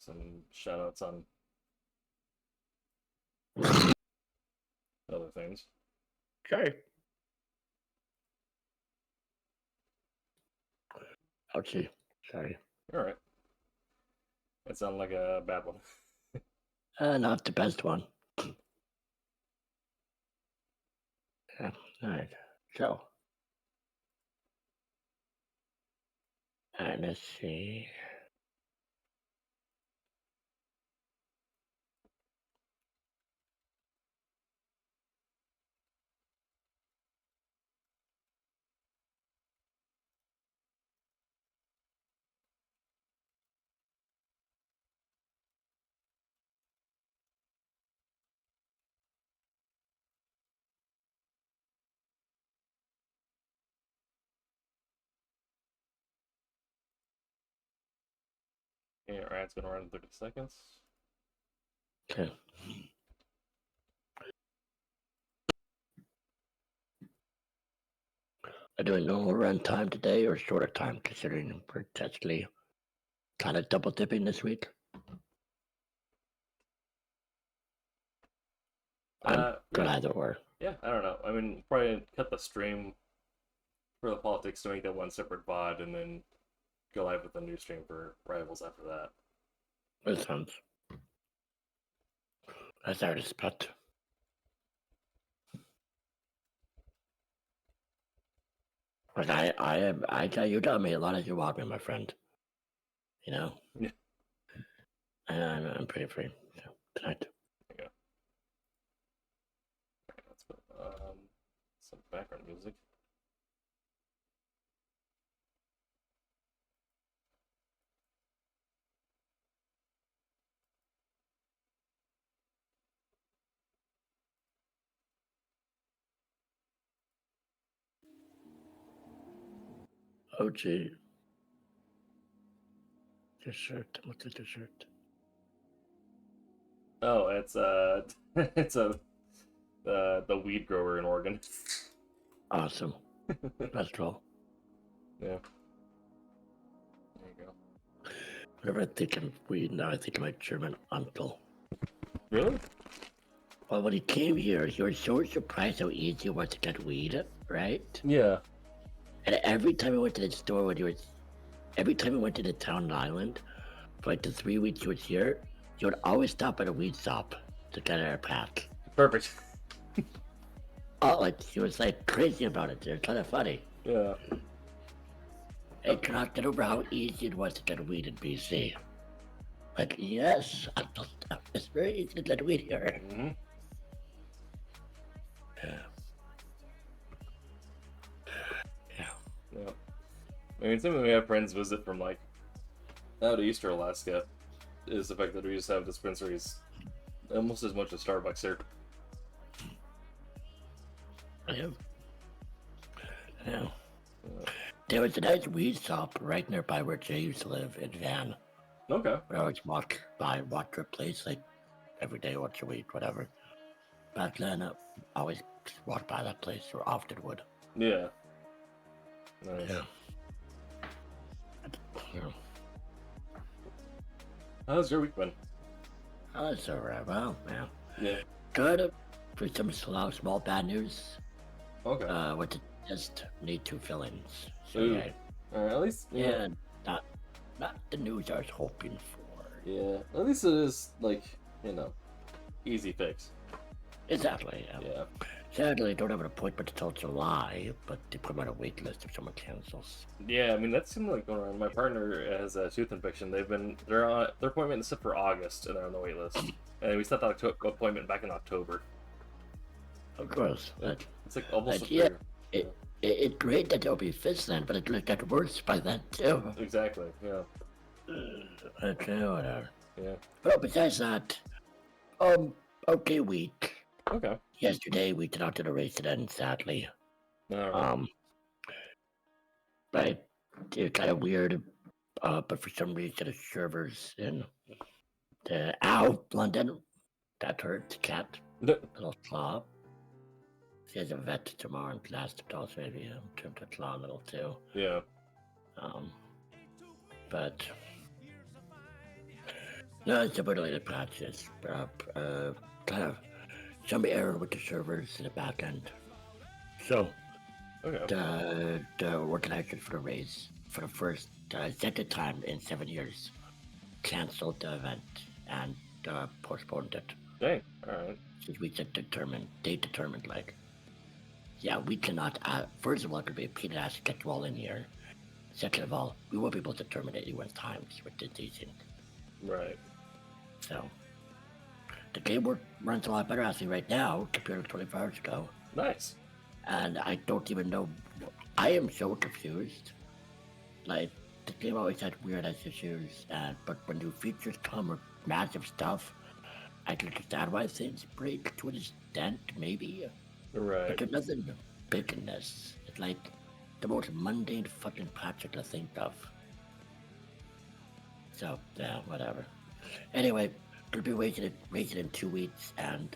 some shout outs on other things. Okay. Ouchie. Sorry. All right. That sounded like a bad one. Not the best one. Yeah. All right. So. Let's see. Yeah, all right, it's been around 30 seconds. Okay. Are doing normal run time today or shorter time considering we're technically kind of double dipping this week? I'm good yeah. either or. Yeah, I don't know. I mean, probably cut the stream for the politics to make that one separate VOD and then go live with a new stream for Rivals after that. That sounds as I would expect. But I tell you, tell me a lot as you walk me, my friend. You know? Yeah. And I'm pretty free. So tonight. There you go. Right, let's put some background music. Oh gee. Dessert. What's a dessert? Oh, it's it's the weed grower in Oregon. Awesome. That's cool. Yeah. There you go. Whenever I think of weed now, I think of my German uncle. Really? Well, when he came here, he was so surprised how easy it was to get weed, right? Yeah. And every time I went to the store every time I went to the town island, for like the 3 weeks he was here, he would always stop at a weed shop to get a pack. Perfect. Oh, like he was like crazy about it. They're kind of funny. Yeah. They cannot get over how easy it was to get weed in BC. Like, yes, it's very easy to get weed here. Mm-hmm. Yeah. Yeah. Yeah. I mean, something we have friends visit from like out east or Alaska is the fact that we just have dispensaries almost as much as Starbucks here. Yeah. Yeah. There was a nice weed shop right nearby where Jay used to live in Van. Okay. Where I always walk her place like every day, once a week, whatever. Back then, I always walked by that place, or often would. Yeah. Nice. Yeah. How's your week been? Oh, that's alright. Well, yeah. Yeah. Good. For some small bad news. Okay. What to just need 2 fillings. So Ooh. yeah. At least. Yeah. Not the news I was hoping for. Yeah. At least it is like easy fix. Exactly. Yeah. Sadly, I don't have an appointment until July, but they put me on a wait list if someone cancels. Yeah, I mean that seemed like going around. My partner has a tooth infection. They're on their appointment is set for August, and they're on the wait list. And we set that appointment back in October. Of course. It's like almost a yeah, year. It's great that there'll be fits then, but it'll get worse by then too. Exactly. Yeah. Okay, whatever. Yeah. Well, besides that, okay week. Okay. Yesterday we did not do the race then, sadly. All right. Right. It's kind of weird, but for some reason the servers in the London, that hurt the cat. Little claw. She has a vet tomorrow and last also maybe trimmed her claw a little too. Yeah. But No, it's about the patches. Kind of some error with the servers in the back end. So Okay. the organizers for the race for the first second time in 7 years canceled the event and postponed it. Dang. All right. Since they determined like, yeah, we cannot. First of all, it could be a pain in the ass to get you all in here. Second of all, we won't be able to determine anyone's times with the season. Right. So the game runs a lot better actually right now compared to 24 hours ago. Nice. And I don't even know. I am so confused. Like the game always had weird ass issues, but when new features come or massive stuff, I can understand why things break to an extent, maybe. Right. But there's nothing big in this. It's like the most mundane fucking patch I can think of. So yeah, whatever. Anyway, we'll be waiting in 2 weeks, and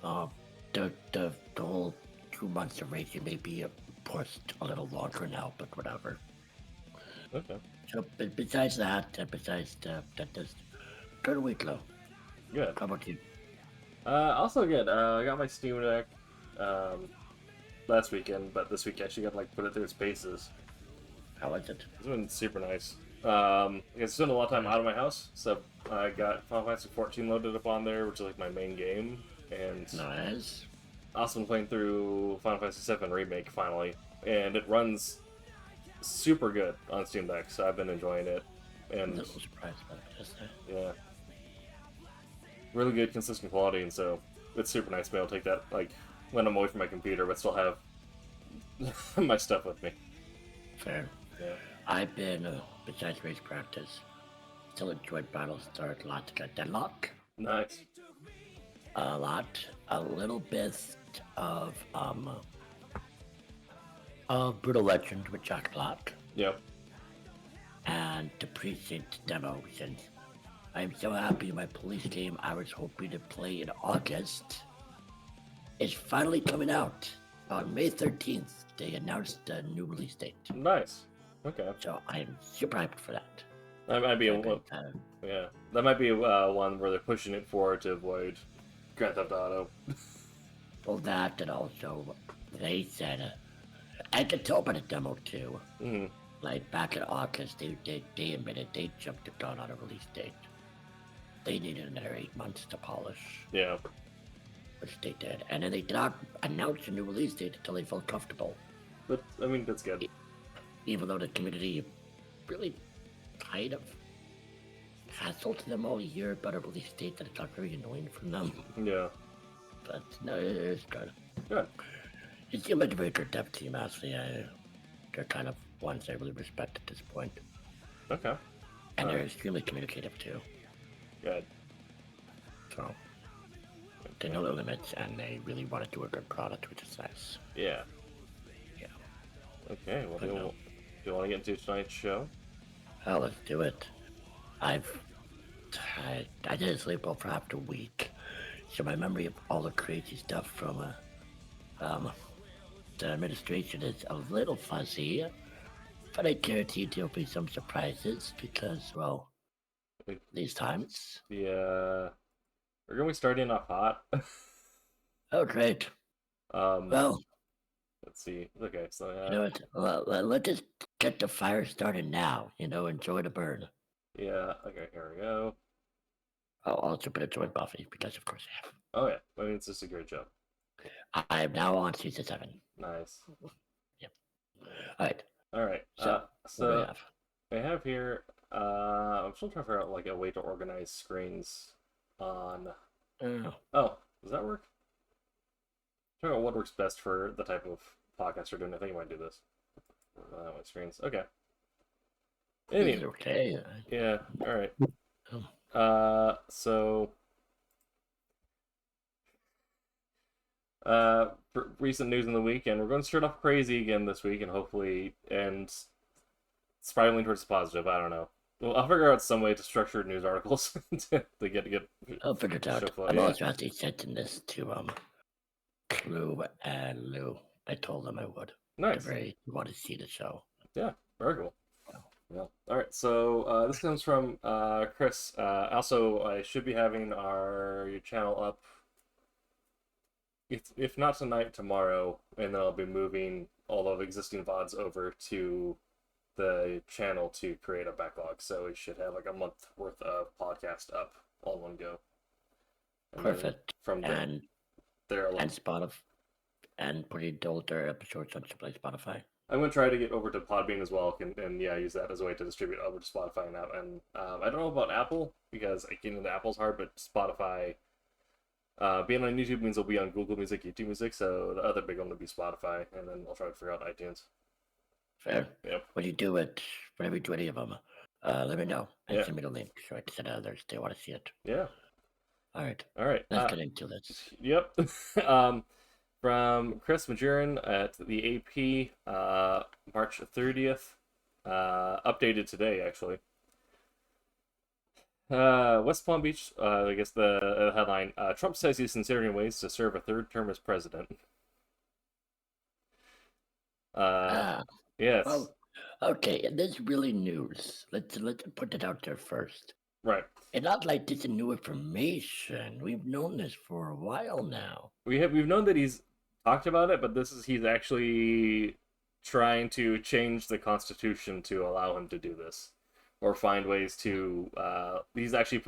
the whole 2 months of racing may be pushed a little longer now, but whatever. Okay. So besides that, besides that, this good week though. Good. How about you? Also good. I got my Steam Deck last weekend, but this week I actually got to like put it through its paces. How was it? It's been super nice. I spent a lot of time out of my house, so I got Final Fantasy 14 loaded up on there, which is like my main game, and Nice. also been playing through Final Fantasy 7 Remake finally, and it runs super good on Steam Deck, so I've been enjoying it. I'm a And little surprised about it just there. yeah, really good, consistent quality, and so it's super nice to be able to take that like when I'm away from my computer, but still have my stuff with me. Fair. Yeah. I've been, besides race practice, still enjoyed Battlestar Galactica Deadlock. Nice. A little bit of Brutal Legend with Jack Black, Yep. and the Precinct demo, since I'm so happy my police game I was hoping to play in August is finally coming out. On May 13th, they announced the new release date. Nice. Okay. So I'm super hyped for that. That might be I've been one. Yeah, that might be one where they're pushing it forward to avoid Grand Theft Auto. well, that, and also they said, I could tell by the demo too. Hmm. Like back in August, they admitted they jumped the gun on a release date. They needed another 8 months to polish, Yeah. which they did. And then they did not announce a new release date until they felt comfortable. But I mean, that's good. Even though the community really kind of hassled them all year about a release date that got very annoying from them. Yeah. But no, it's good. Good. It seemed like a very good dev team, actually. They're kind of ones I really respect at this point. Okay. And they're Alright. extremely communicative too. Good. So they know the limits and they really want to do a good product, which is nice. Yeah. Yeah. Okay. Well, But do no. you want to get into tonight's show? Well, let's do it. I didn't sleep well for half a week, so my memory of all the crazy stuff from the administration is a little fuzzy. But I guarantee there'll be some surprises because, well, these times. Yeah. We're gonna be starting off hot. Oh, great. Well, Let's see. Okay. So you know what? Well, let's just get the fire started now. Enjoy the burn. yeah. Okay. Here we go. I'll also put enjoy Buffy because, of course, I have. Oh yeah. I mean, it's just a great show. I am now on season 7. Nice. Yep. All right. All right. So, what do we have? I have here. I'm still trying to figure out like a way to organize screens on. Oh, does that work? Trying to what works best for the type of podcast we're doing. I think I might do this. My screens. Okay. Anyway. Okay. Yeah. All right. Oh. So. Recent news in the week, and we're going to start off crazy again this week, and hopefully end spiraling towards the positive. I don't know. Well, I'll figure out some way to structure news articles to get. I'll figure it out. flow, I'm yeah. also actually sending this to Clue and Lou. I told them I would. Nice. They very want to see the show. Yeah. Very cool. Yeah. All right. So this comes from Chris. Also, I should be having our channel up, if not tonight, tomorrow, and then I'll be moving all of existing VODs over to the channel to create a backlog. So we should have like a month worth of podcast up all in one go. And perfect. From there, and Spotify, and putting the older episodes on Spotify. I'm gonna try to get over to Podbean as well, and yeah, use that as a way to distribute over to Spotify now. And I don't know about Apple because getting into Apple's hard, but Spotify, being on YouTube means it'll be on Google Music, YouTube Music. So the other big one will be Spotify, and then I'll try to figure out iTunes. Fair. Yep. When you do it, whenever you do any of them, let me know and send me the link so I can send others. They want to see it. Yeah. All right. Let's get into this. Yep. From Chris Majorin at the AP, March 30th, updated today, actually. West Palm Beach, I guess the headline, Trump says he's considering ways to serve a third term as president. Yes. Well, okay, and this really news. Let's put it out there first. Right. It's not like this is new information. We've known this for a while now. We've known that he's talked about it, but he's actually trying to change the Constitution to allow him to do this, or find ways to. He's actually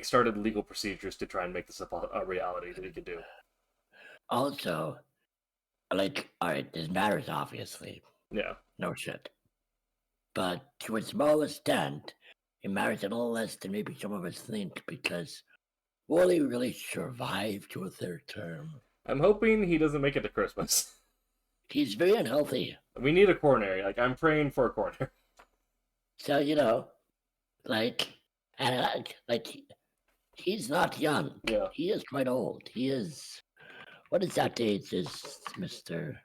started legal procedures to try and make this a reality that he could do. Also, all right, this matters obviously. Yeah. No shit. But to a small extent, it matters a little less than maybe some of us think, because will he really survive to a third term? I'm hoping he doesn't make it to Christmas. He's very unhealthy. We need a coronary. I'm praying for a coronary. So, he's not young. Yeah. He is quite old. He is, what is that age is Mr.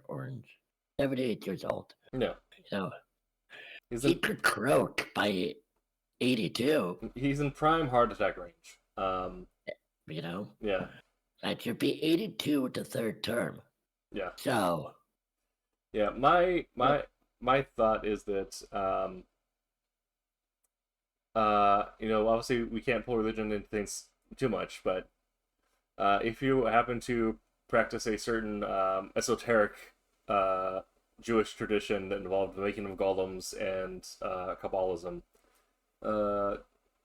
Orange? 78 years old. Yeah. He could croak by 82. He's in prime heart attack range. Yeah. That should be 82 to third term. Yeah. So. Yeah, my thought is that obviously we can't pull religion into things too much, but if you happen to practice a certain esoteric Jewish tradition that involved the making of golems and Kabbalism.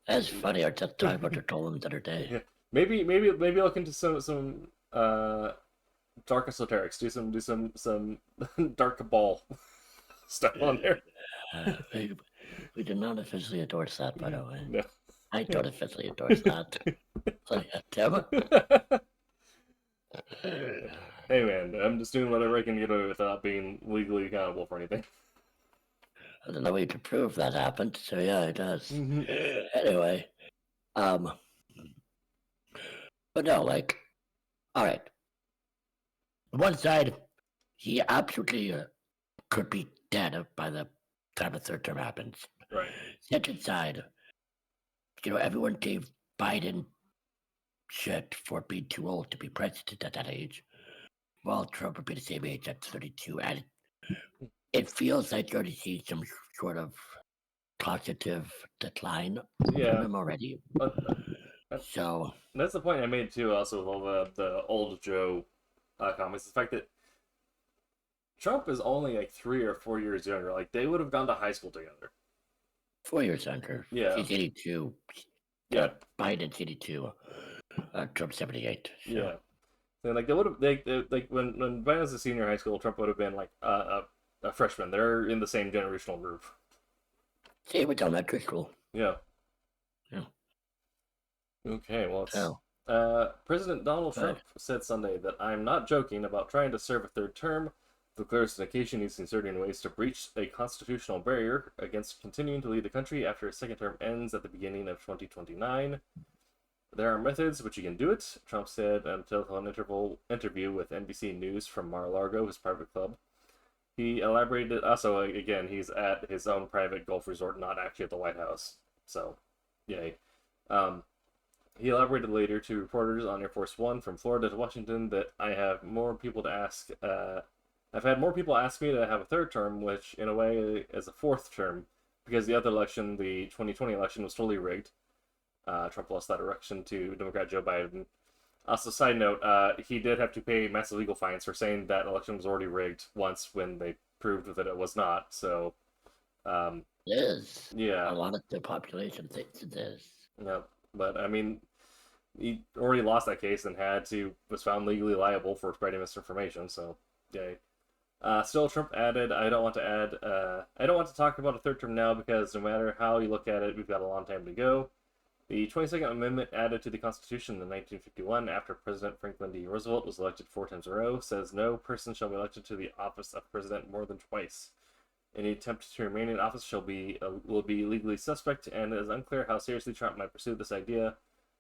That's funny. I just talked about your golems the other day. Yeah. Maybe look into some dark esoterics. Do some dark Cabal stuff on there. We do not officially endorse that, by the way. No. I don't officially endorse that. Hey man, I'm just doing whatever I can get away without being legally accountable for anything. I don't know way to prove that happened, so yeah, it does. Anyway, but no, all right. One side, he absolutely could be dead by the time the third term happens. Right. Second side, everyone gave Biden shit for being too old to be president at that age. Well, Trump would be the same age at 32, and it feels like you're going to see some sort of cognitive decline from him already. So that's the point I made too. Also, with all the old Joe comments, the fact that Trump is only 3 or 4 years younger. They would have gone to high school together. 4 years younger. Yeah, he's 82. Yeah, Biden's 82. Trump's 78. So. Yeah. And they would have when Biden was a senior in high school, Trump would have been a freshman. They're in the same generational group. Same with elementary school. Yeah. Yeah. Okay, well, President Donald Trump said Sunday that I'm not joking about trying to serve a third term. Declares the occasion he's considering ways to breach a constitutional barrier against continuing to lead the country after his second term ends at the beginning of 2029. There are methods which you can do it, Trump said in a telephone interview with NBC News from Mar-a-Lago, his private club. He elaborated, also, again, he's at his own private golf resort, not actually at the White House. So, yay. He elaborated later to reporters on Air Force One from Florida to Washington that I have more people to ask. I've had more people ask me to have a third term, which in a way is a fourth term, because the other election, the 2020 election, was totally rigged. Trump lost that election to Democrat Joe Biden. Also, side note, he did have to pay massive legal fines for saying that election was already rigged once when they proved that it was not. So, it is. Yeah, a lot of the population thinks it is. Yeah, but I mean, he already lost that case and was found legally liable for spreading misinformation. So, yay. Still, Trump added, I don't want to talk about a third term now because no matter how you look at it, we've got a long time to go. The 22nd Amendment added to the Constitution in 1951 after President Franklin D. Roosevelt was elected 4 times in a row says no person shall be elected to the office of president more than twice. Any attempt to remain in office will be legally suspect, and it is unclear how seriously Trump might pursue this idea.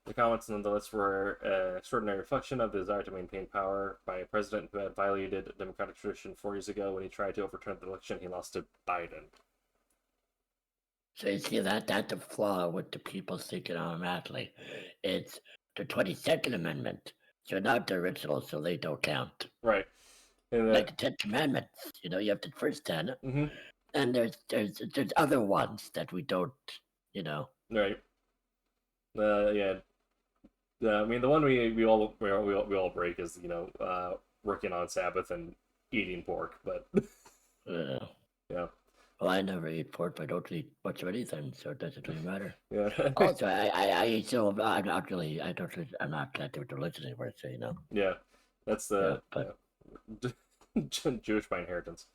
The comments nonetheless were an extraordinary reflection of the desire to maintain power by a president who had violated democratic tradition 4 years ago when he tried to overturn the election he lost to Biden. So you see that's a flaw with the people thinking automatically. It's the 22nd Amendment. So not the original, so they don't count. Right. And like the 10 Commandments, you have the first 10, and there's other ones that we don't, Right. Yeah. I mean, the one we all break is working on Sabbath and eating pork, but yeah. Well, I never eat pork, but I don't eat much of anything, so it doesn't really matter. Yeah. Also, I'm not connected with religion anymore, so Yeah, that's the Jewish by inheritance.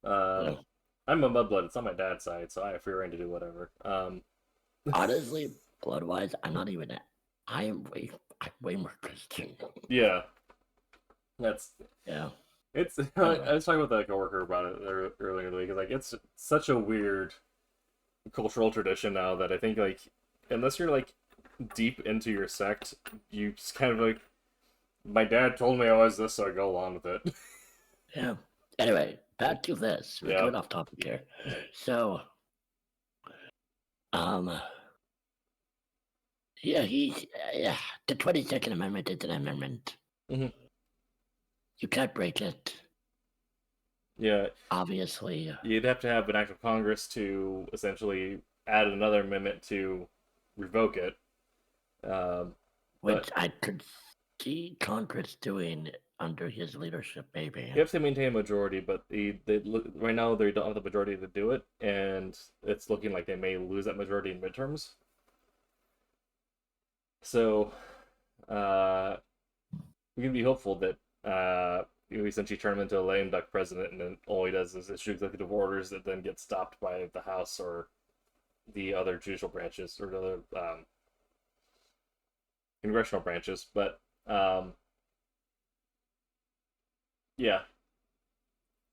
I'm a mudblood. It's on my dad's side, so I have free reign to do whatever. Honestly, blood-wise, I'm not even. I'm way more Christian. Yeah. Yeah. It's. I was talking with a coworker about it earlier in the week. It's like it's such a weird cultural tradition now that I think unless you're deep into your sect, you just kind of my dad told me I was this, so I go along with it. Yeah. Anyway, back to this. We're going off topic here. So, the 22nd Amendment is an amendment. Mm-hmm. You can't break it. Yeah. Obviously. You'd have to have an act of Congress to essentially add another amendment to revoke it. Which I could see Congress doing under his leadership, maybe. You have to maintain a majority, but right now they don't have the majority to do it, and it's looking like they may lose that majority in midterms. So, we can be hopeful that we essentially turn him into a lame duck president, and then all he does is issue executive orders that then get stopped by the House or the other judicial branches or the other congressional branches. But yeah,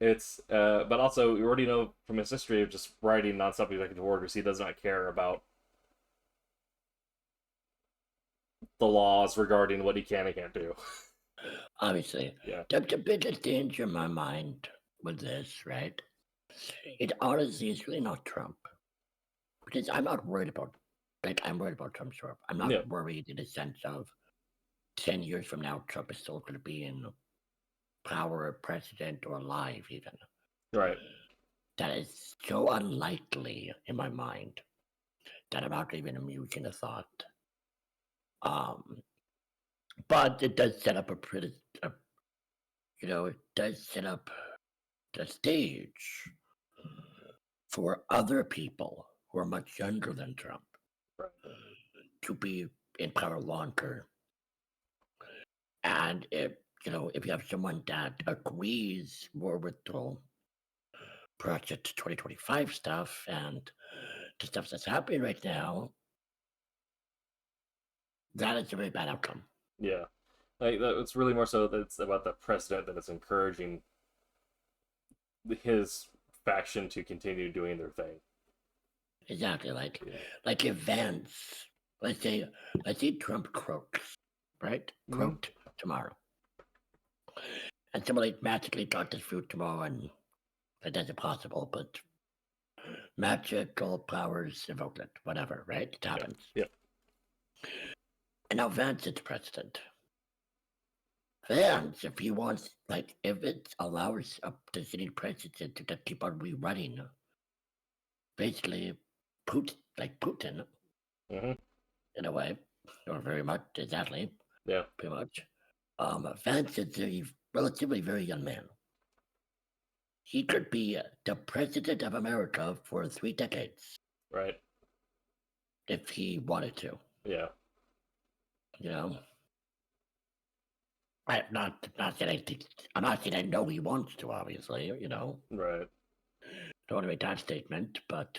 it's but also we already know from his history of just writing nonstop executive orders, he does not care about the laws regarding what he can and can't do. Obviously, yeah. The biggest danger in my mind with this, right? It honestly is really not Trump, because I'm not worried about. I'm worried about Trump's Trump. I'm not worried in the sense of 10 years from now, Trump is still going to be in power, or president, or alive, even. Right. That is so unlikely in my mind that I'm not even amusing the thought. But it does set up it does set up the stage for other people who are much younger than Trump to be in power longer. And if you have someone that agrees more with the Project 2025 stuff and the stuff that's happening right now, that is a very bad outcome. Yeah. It's really more so that it's about the president that is encouraging his faction to continue doing their thing. Exactly. Like if Vance, let's say Trump croaks, right? Croaked tomorrow. And somebody magically got this fruit tomorrow, and that's impossible, but magical powers invoked it, whatever, right? It happens. Yeah. And now Vance is president. Vance, if he wants, if it allows the sitting president to keep on rerunning basically Putin, Mm-hmm. in a way, or very much exactly, Yeah. pretty much. Vance is a relatively very young man. He could be the president of America for 3 decades. Right. If he wanted to. Yeah. You know? I'm not saying I know he wants to, obviously, Right. Don't want to make that statement, but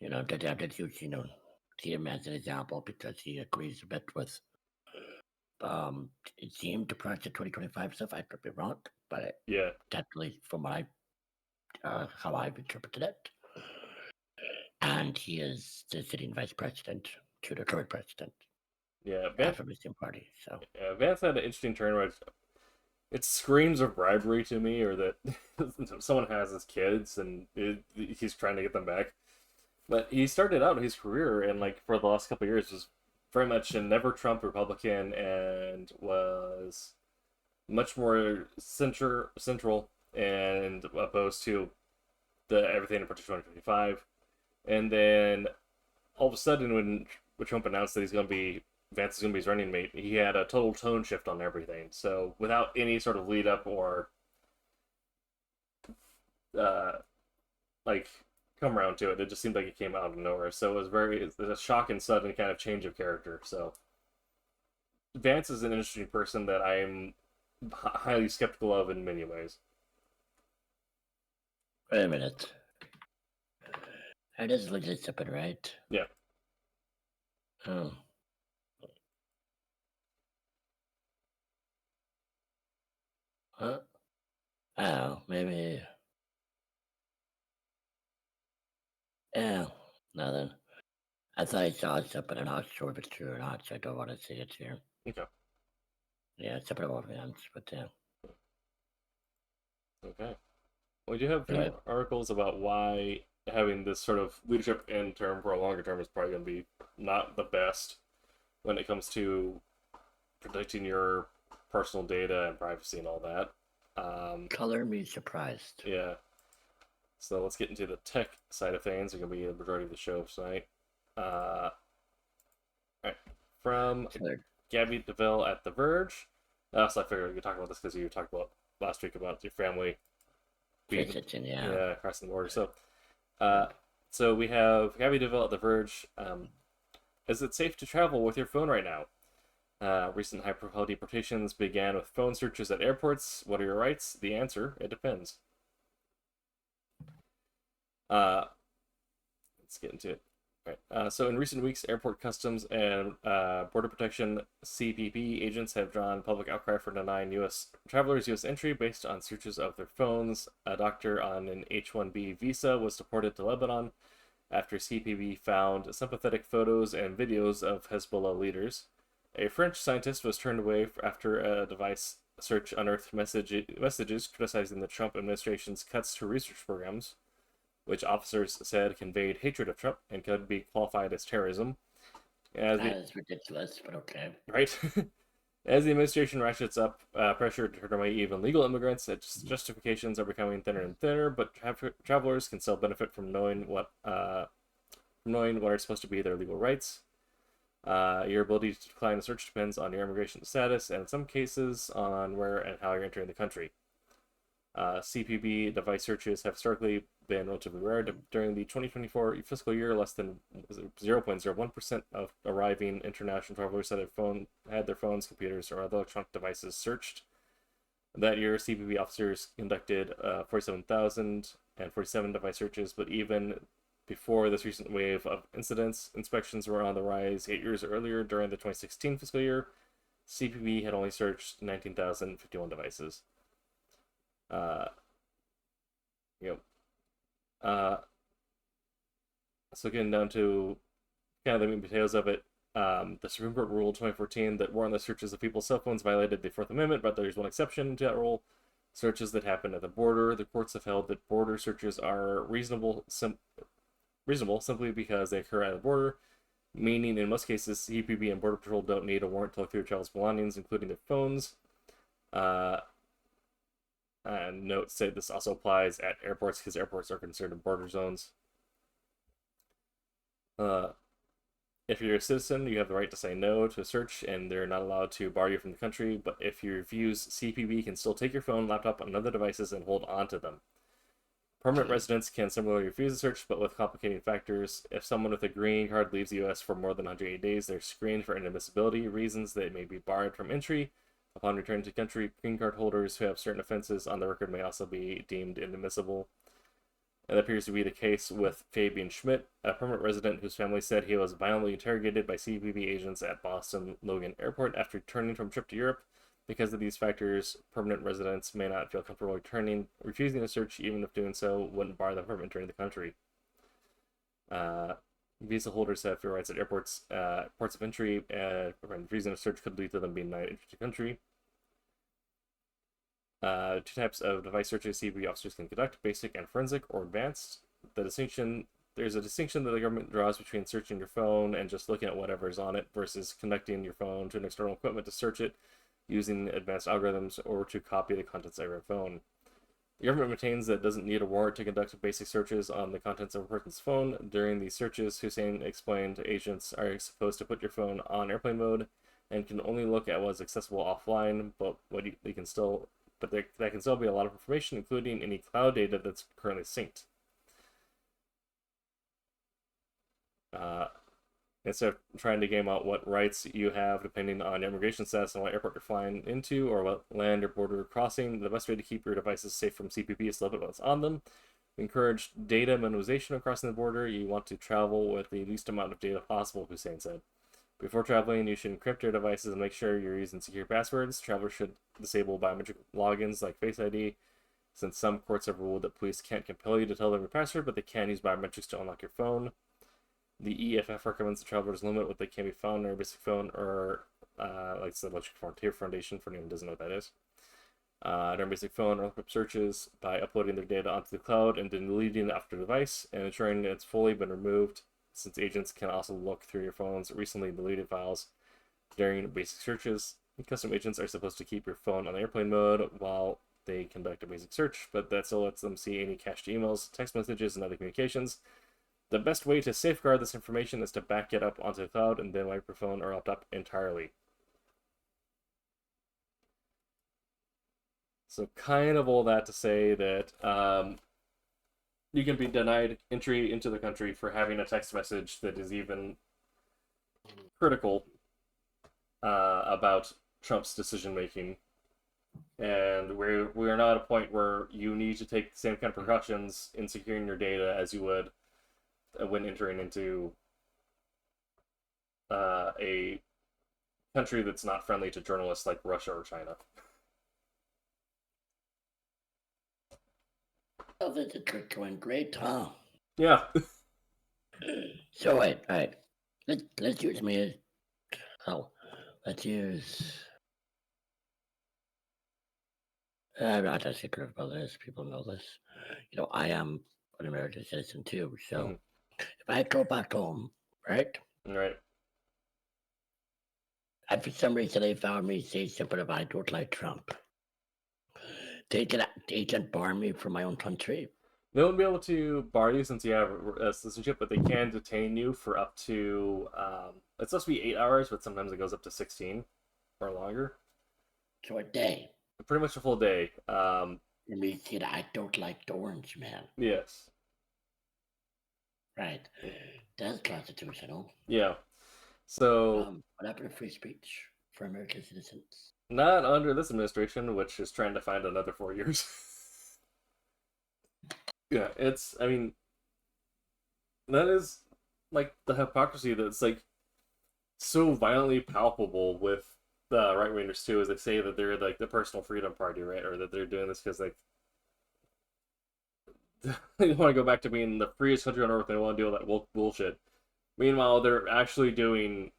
that you see him as an example because he agrees a bit with it seemed to press the 2025 stuff. I could be wrong, but Yeah. definitely from how I've interpreted it. And he is the sitting vice president to the current president. Yeah. Vance from the same party. So Vance had an interesting turn where it screams of bribery to me, or that someone has his kids and he's trying to get them back. But he started out his career, and like for the last couple of years, was very much a never Trump Republican, and was much more central and opposed to the everything in particular 2025. And then all of a sudden, when Trump announced that Vance is going to be his running mate, he had a total tone shift on everything. So without any sort of lead up or uh, like come around to it, it just seemed like it came out of nowhere. So it was a shock and sudden kind of change of character. So Vance is an interesting person that I'm highly skeptical of in many ways. Wait a minute. It is legit something, right? Yeah. Oh. Huh? Oh, maybe. Yeah, nothing. I thought I saw something, and I'm not sure if it's true or not, so I don't want to see it here. Okay. Yeah, it's something about Vance, but yeah. Okay. We do have a few articles about why having this sort of leadership end term for a longer term is probably going to be not the best when it comes to protecting your personal data and privacy and all that. Color me surprised. Yeah. So let's get into the tech side of things. It's going to be the majority of the show tonight. All right. From Gabby DeVille at The Verge. So I figured we could talk about this because you talked about last week about your family being crossing the border. So we have Gabby DeVille at The Verge. Is it safe to travel with your phone right now? Recent high-profile deportations began with phone searches at airports. What are your rights? The answer: it depends. Let's get into it. Right. So in recent weeks, airport customs and border protection (CBP) agents have drawn public outcry for denying U.S. travelers U.S. entry based on searches of their phones. A doctor on an H-1B visa was deported to Lebanon after CBP found sympathetic photos and videos of Hezbollah leaders. A French scientist was turned away after a device search unearthed messages criticizing the Trump administration's cuts to research programs, which officers said conveyed hatred of Trump and could be qualified as terrorism. That is ridiculous, but okay. Right? As the administration ratchets up pressure to turn away even legal immigrants, its justifications are becoming thinner and thinner, but travelers can still benefit from knowing what are supposed to be their legal rights. Your ability to decline a search depends on your immigration status, and in some cases on where and how you're entering the country. CBP device searches have historically been relatively rare. During the 2024 fiscal year, less than 0.01% of arriving international travelers had their phones, computers, or other electronic devices searched. That year, CBP officers conducted 47,047 device searches, but even before this recent wave of incidents, inspections were on the rise. 8 years earlier, during the 2016 fiscal year, CBP had only searched 19,051 devices. So getting down to kind of the meat and potatoes of it, the Supreme Court ruled 2014 that warrantless searches of people's cell phones violated the Fourth Amendment, but there's one exception to that rule: searches that happen at the border. The courts have held that border searches are reasonable simply because they occur at the border, meaning in most cases CBP and Border Patrol don't need a warrant to look through a child's belongings, including their phones. And note say this also applies at airports because airports are considered border zones. Uh, if you're a citizen, you have the right to say no to a search, and they're not allowed to bar you from the country. But if you refuse, CPB can still take your phone, laptop, and other devices and hold on to them. Permanent residents can similarly refuse a search, but with complicating factors. If someone with a green card leaves the U.S. for more than 180 days, they're screened for inadmissibility reasons. They may be barred from entry. Upon return to country, green card holders who have certain offenses on the record may also be deemed inadmissible. It appears to be the case with Fabian Schmidt, a permanent resident whose family said he was violently interrogated by CBP agents at Boston Logan Airport after returning from a trip to Europe. Because of these factors, permanent residents may not feel comfortable refusing a search, even if doing so wouldn't bar them from entering the country. Visa holders have fewer rights at airports, ports of entry, refusing a search could lead to them being denied entry to the country. Two types of device searches CBP officers can conduct: basic and forensic, or advanced. There's a distinction that the government draws between searching your phone and just looking at whatever's on it versus connecting your phone to an external equipment to search it, using advanced algorithms, or to copy the contents of your phone. The government maintains that it doesn't need a warrant to conduct basic searches on the contents of a person's phone. During these searches, Hussein explained, agents are supposed to put your phone on airplane mode and can only look at what's accessible offline, but there can still be a lot of information, including any cloud data that's currently synced. Instead of trying to game out what rights you have depending on your immigration status and what airport you're flying into or what land or border crossing, the best way to keep your devices safe from CPP is to limit what's on them. We encourage data minimization of crossing the border. You want to travel with the least amount of data possible, Hussein said. Before traveling, you should encrypt your devices and make sure you're using secure passwords. Travelers should disable biometric logins like Face ID, since some courts have ruled that police can't compel you to tell them your password, but they can use biometrics to unlock your phone. The EFF recommends that travelers limit what they can be found on their basic phone, or like the Electric Frontier Foundation, for anyone who doesn't know what that is. Their basic phone or searches by uploading their data onto the cloud and then deleting it after the device and ensuring it's fully been removed, since agents can also look through your phone's recently deleted files during basic searches. Custom agents are supposed to keep your phone on airplane mode while they conduct a basic search, but that still lets them see any cached emails, text messages, and other communications. The best way to safeguard this information is to back it up onto the cloud and then wipe your phone or laptop entirely. So kind of all that to say that you can be denied entry into the country for having a text message that is even critical about Trump's decision making, and we're not at a point where you need to take the same kind of precautions in securing your data as you would when entering into a country that's not friendly to journalists like Russia or China. Oh, this is going great, huh? Yeah. So wait, all right. Let's use me. Let's use. I'm not a secret about this. People know this. I am an American citizen too. So if I go back home, right? Right. And for some reason they found me say something if I don't like Trump, they can bar me from my own country. They won't be able to bar you since you have a citizenship, but they can detain you for up to it's supposed to be 8 hours, but sometimes it goes up to 16 or longer. So a day. Pretty much a full day. It means that I don't like the orange man. Yes. Right. That's constitutional. Yeah. So what happened to free speech for American citizens? Not under this administration, which is trying to find another 4 years. Yeah, I mean, that is like the hypocrisy that's like so violently palpable with the right wingers too, as they say that they're like the personal freedom party, right? Or that they're doing this because like they want to go back to being the freest country on earth. They want to do all that bullshit. Meanwhile, they're actually doing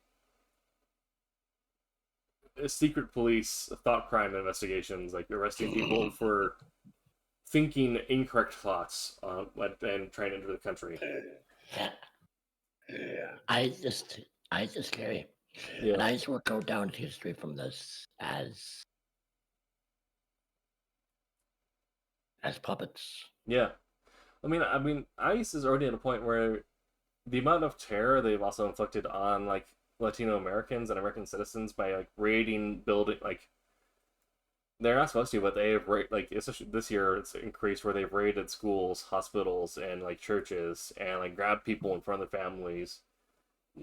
secret police thought crime investigations, like arresting people for thinking incorrect thoughts and trying to enter the country. I just scary. Yeah. And I just will go down history from this as puppets. Yeah. I mean, ICE is already at a point where the amount of terror they've also inflicted on like Latino Americans and American citizens by like raiding building like they're not supposed to, but they have like especially this year it's increased where they've raided schools, hospitals, and like churches and like grabbed people in front of their families,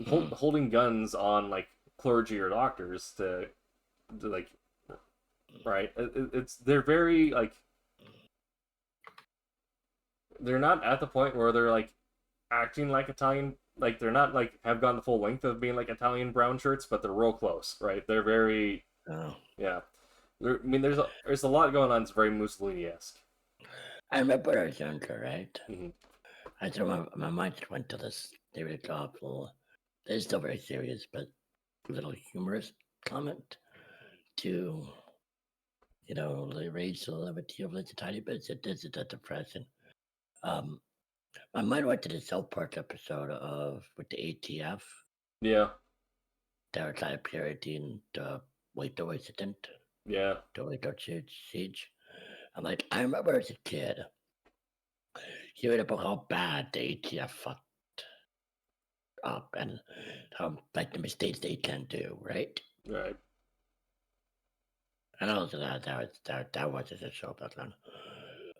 holding guns on like clergy or doctors to like right. It's they're very like they're not at the point where they're like acting like Italian. Like they're not like have gone the full length of being like Italian brown shirts, but they're real close, right? They're very, yeah. I mean, there's a lot going on. It's very Mussolini-esque. I remember when I was younger, right? Mm-hmm. I thought my mind just went to this David Coppola. It's still very serious, but a little humorous comment to, you know, the racial levity of it a tiny bit. It is depressing. My mind went to the South Park episode of with the ATF. Yeah. They were trying to parodying the Waco incident. Yeah. The Waco siege. I'm like, I remember as a kid hearing about how bad the ATF fucked up and how like the mistakes they can do, right? Right. And also that was just a show back then.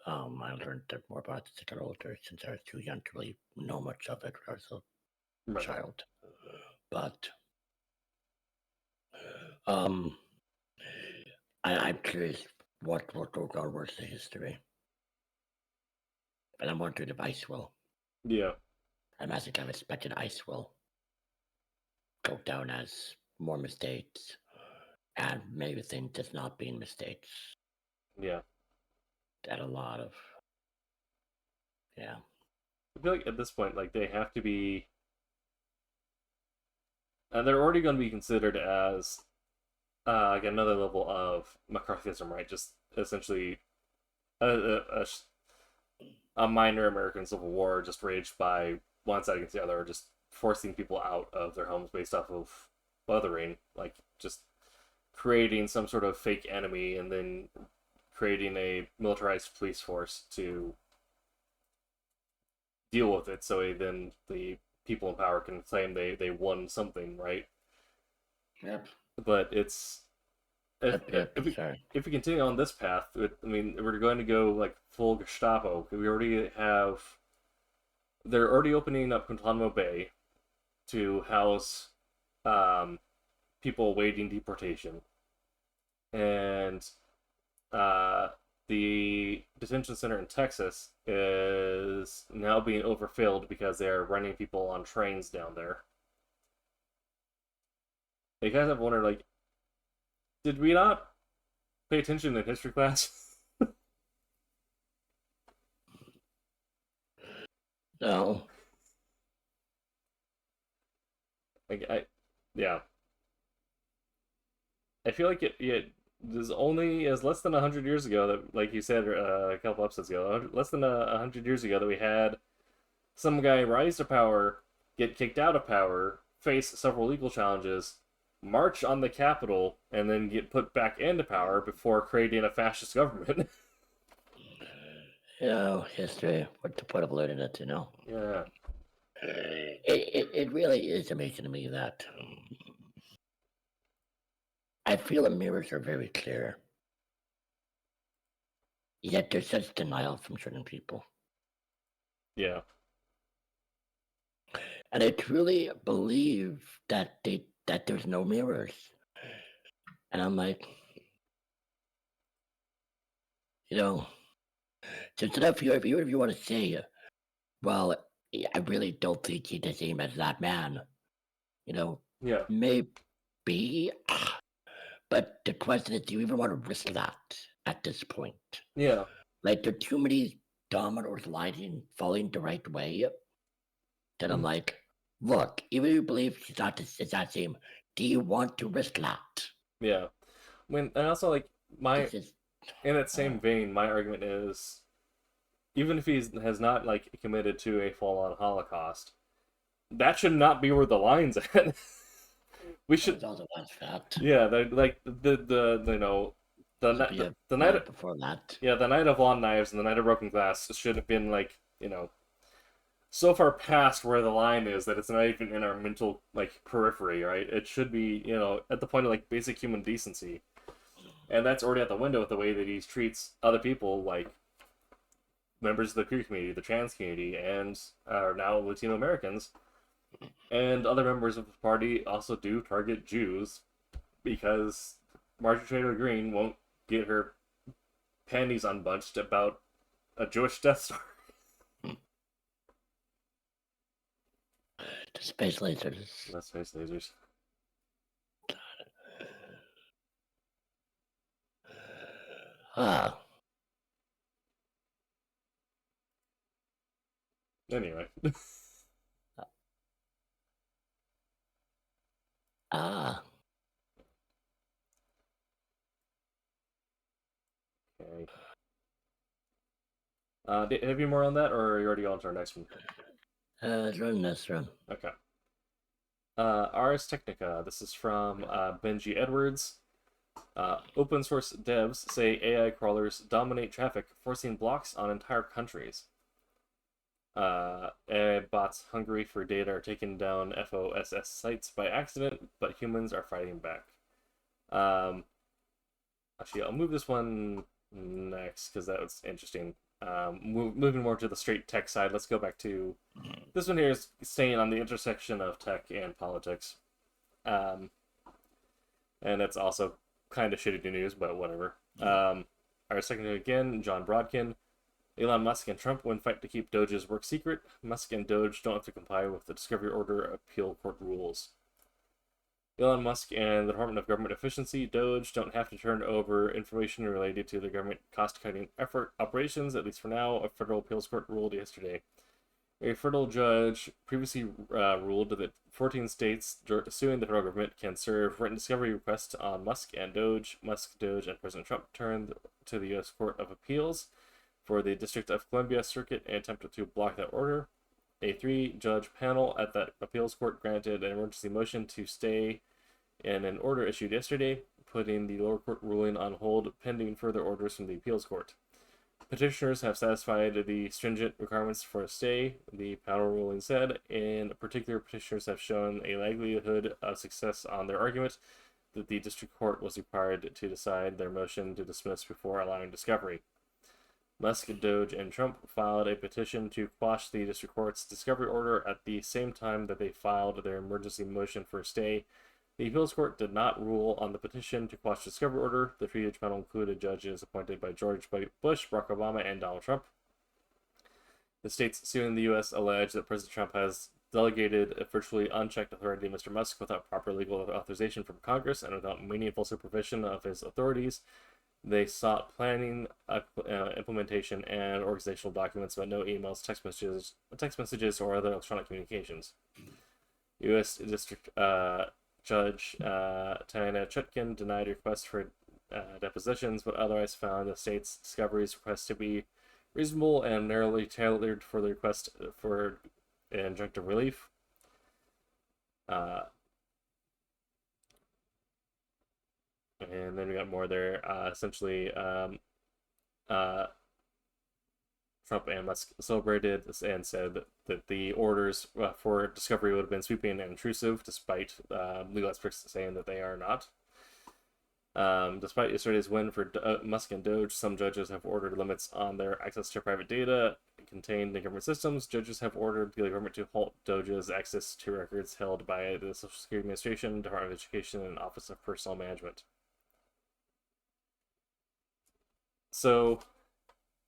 I learned more about it as I got older, since I was too young to really know much of it when I was a child. But I'm curious what will go on worse in history. And I'm wondering if ICE will. Yeah. I'm asking, I'm expecting ICE will go down as more mistakes, and maybe things just not being mistakes. Yeah. And a lot of, yeah. I feel like at this point, like they have to be, and they're already going to be considered as like another level of McCarthyism, right? Just essentially a minor American Civil War just raged by one side against the other, just forcing people out of their homes based off of weathering, like just creating some sort of fake enemy and then creating a militarized police force to deal with it, so then the people in power can claim they won something, right? Yep. But it's if we continue on this path, I mean, we're going to go like full Gestapo. We already have. They're already opening up Guantanamo Bay to house people awaiting deportation, and the detention center in Texas is now being overfilled because they're running people on trains down there. You guys have wondered, like, did we not pay attention in history class? No. Like, yeah. I feel like it was only as less than 100 years ago that, like you said a couple episodes ago, less than 100 years ago that we had some guy rise to power, get kicked out of power, face several legal challenges, march on the Capitol, and then get put back into power before creating a fascist government. You know, history, what to put a blood in it, you know? Yeah. It really is amazing to me that I feel the mirrors are very clear. Yet there's such denial from certain people. Yeah. And I truly believe that there's no mirrors. And I'm like, you know, so instead of if you want to say, well, I really don't think he's the same as that man, you know, yeah, maybe, but the question is, do you even want to risk that at this point? Yeah. Like, there are too many dominoes falling the right way that I'm like, look, even if you believe it's not the same, do you want to risk that? Yeah. I mean, and also, like, in that same vein, my argument is, even if he has not, like, committed to a full-on Holocaust, that should not be where the line's at. We should. Yeah, like the you know the night before that. Yeah, the night of Long Knives and the night of Broken Glass should have been like, you know, so far past where the line is that it's not even in our mental like periphery, right? It should be, at the point of like basic human decency. And that's already out the window with the way that he treats other people, like members of the queer community, the trans community, and now Latino Americans. And other members of the party also do target Jews because Marjorie Taylor Greene won't get her panties unbunched about a Jewish Death Star. The space lasers. The space lasers. Anyway. Okay. Have you more on that, or are you already on to our next one? Run this run. Okay. Ars Technica. This is from Benji Edwards. Open source devs say AI crawlers dominate traffic, forcing blocks on entire countries. AI bots hungry for data are taking down FOSS sites by accident, but humans are fighting back. Actually, I'll move this one next because that was interesting. Moving more to the straight tech side, let's go back to this one here is staying on the intersection of tech and politics. And it's also kind of shitty news, but whatever. Our second again, John Brodkin. Elon Musk and Trump win fight to keep Doge's work secret. Musk and Doge don't have to comply with the Discovery Order appeal court rules. Elon Musk and the Department of Government Efficiency, Doge, don't have to turn over information related to the government cost-cutting effort operations, at least for now, a federal appeals court ruled yesterday. A federal judge previously ruled that 14 states suing the federal government can serve written discovery requests on Musk and Doge. Musk, Doge, and President Trump turned to the U.S. Court of Appeals for the District of Columbia Circuit and attempted to block that order. A 3-judge panel at that appeals court granted an emergency motion to stay in an order issued yesterday, putting the lower court ruling on hold pending further orders from the appeals court. Petitioners have satisfied the stringent requirements for a stay, the panel ruling said. In particular, petitioners have shown a likelihood of success on their argument that the district court was required to decide their motion to dismiss before allowing discovery. Musk, Doge, and Trump filed a petition to quash the district court's discovery order at the same time that they filed their emergency motion for a stay. The appeals court did not rule on the petition to quash the discovery order. The 3-judge panel included judges appointed by George Bush, Barack Obama, and Donald Trump. The states suing the U.S. allege that President Trump has delegated a virtually unchecked authority to Mr. Musk without proper legal authorization from Congress and without meaningful supervision of his authorities. They sought planning, implementation, and organizational documents, but no emails, text messages, or other electronic communications. U.S. District Judge Tanya Chutkin denied requests for depositions, but otherwise found the state's discoveries requests to be reasonable and narrowly tailored for the request for injunctive relief. And then we got more there. Essentially, Trump and Musk celebrated and said that the orders for discovery would have been sweeping and intrusive, despite legal experts saying that they are not. Despite yesterday's win for Musk and Doge, some judges have ordered limits on their access to private data contained in government systems. Judges have ordered the government to halt Doge's access to records held by the Social Security Administration, Department of Education, and Office of Personnel Management. So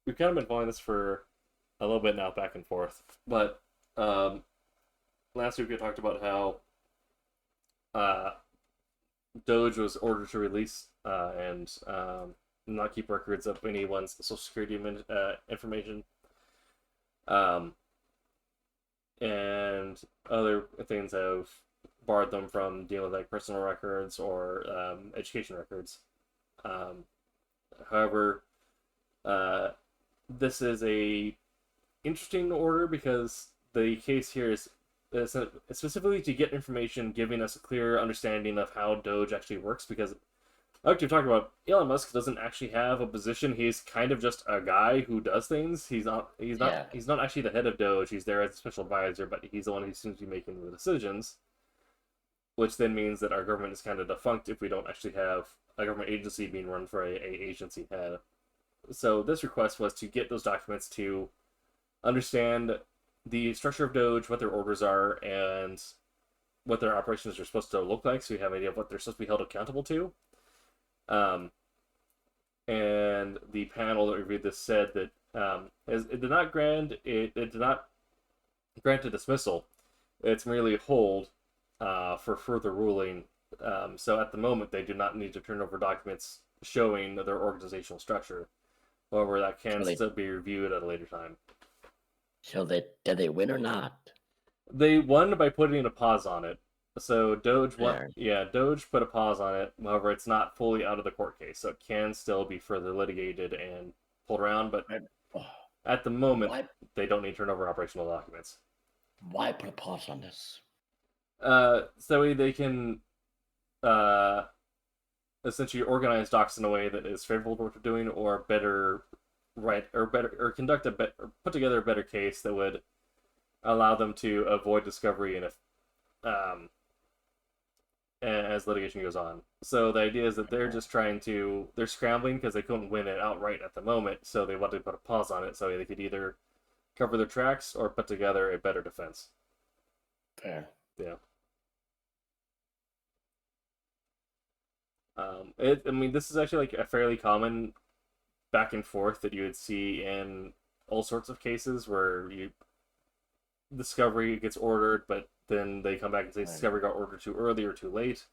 we've kind of been following this for a little bit now, back and forth. But last week we talked about how Doge was ordered to release and not keep records of anyone's Social Security information. And other things have barred them from dealing with like personal records or education records. However, this is a interesting order because the case here is specifically to get information giving us a clear understanding of how Doge actually works, because like you're talking about, Elon Musk doesn't actually have a position. He's kind of just a guy who does things. He's not. He's not. Yeah. He's not actually the head of Doge. He's there as a special advisor, but he's the one who seems to be making the decisions. Which then means that our government is kind of defunct if we don't actually have a government agency being run for a agency head. So this request was to get those documents to understand the structure of Doge, what their orders are, and what their operations are supposed to look like, so we have an idea of what they're supposed to be held accountable to. Um, and the panel that reviewed this said that it did not grant a dismissal. It's merely a hold for further ruling. So at the moment, they do not need to turn over documents showing their organizational structure. However, that can still be reviewed at a later time. So did they win or not? They won by putting a pause on it. So Doge won. Yeah, Doge put a pause on it. However, it's not fully out of the court case, so it can still be further litigated and pulled around. But at the moment, they don't need to turn over operational documents. Why put a pause on this? So they can essentially organize docs in a way that is favorable to what they're doing, or conduct or put together a better case that would allow them to avoid discovery and if as litigation goes on. So the idea is that they're just they're scrambling because they couldn't win it outright at the moment, so they wanted to put a pause on it so they could either cover their tracks or put together a better defense. Fair. Yeah. This is actually like a fairly common back and forth that you would see in all sorts of cases where discovery gets ordered, but then they come back and say discovery got ordered too early or too late.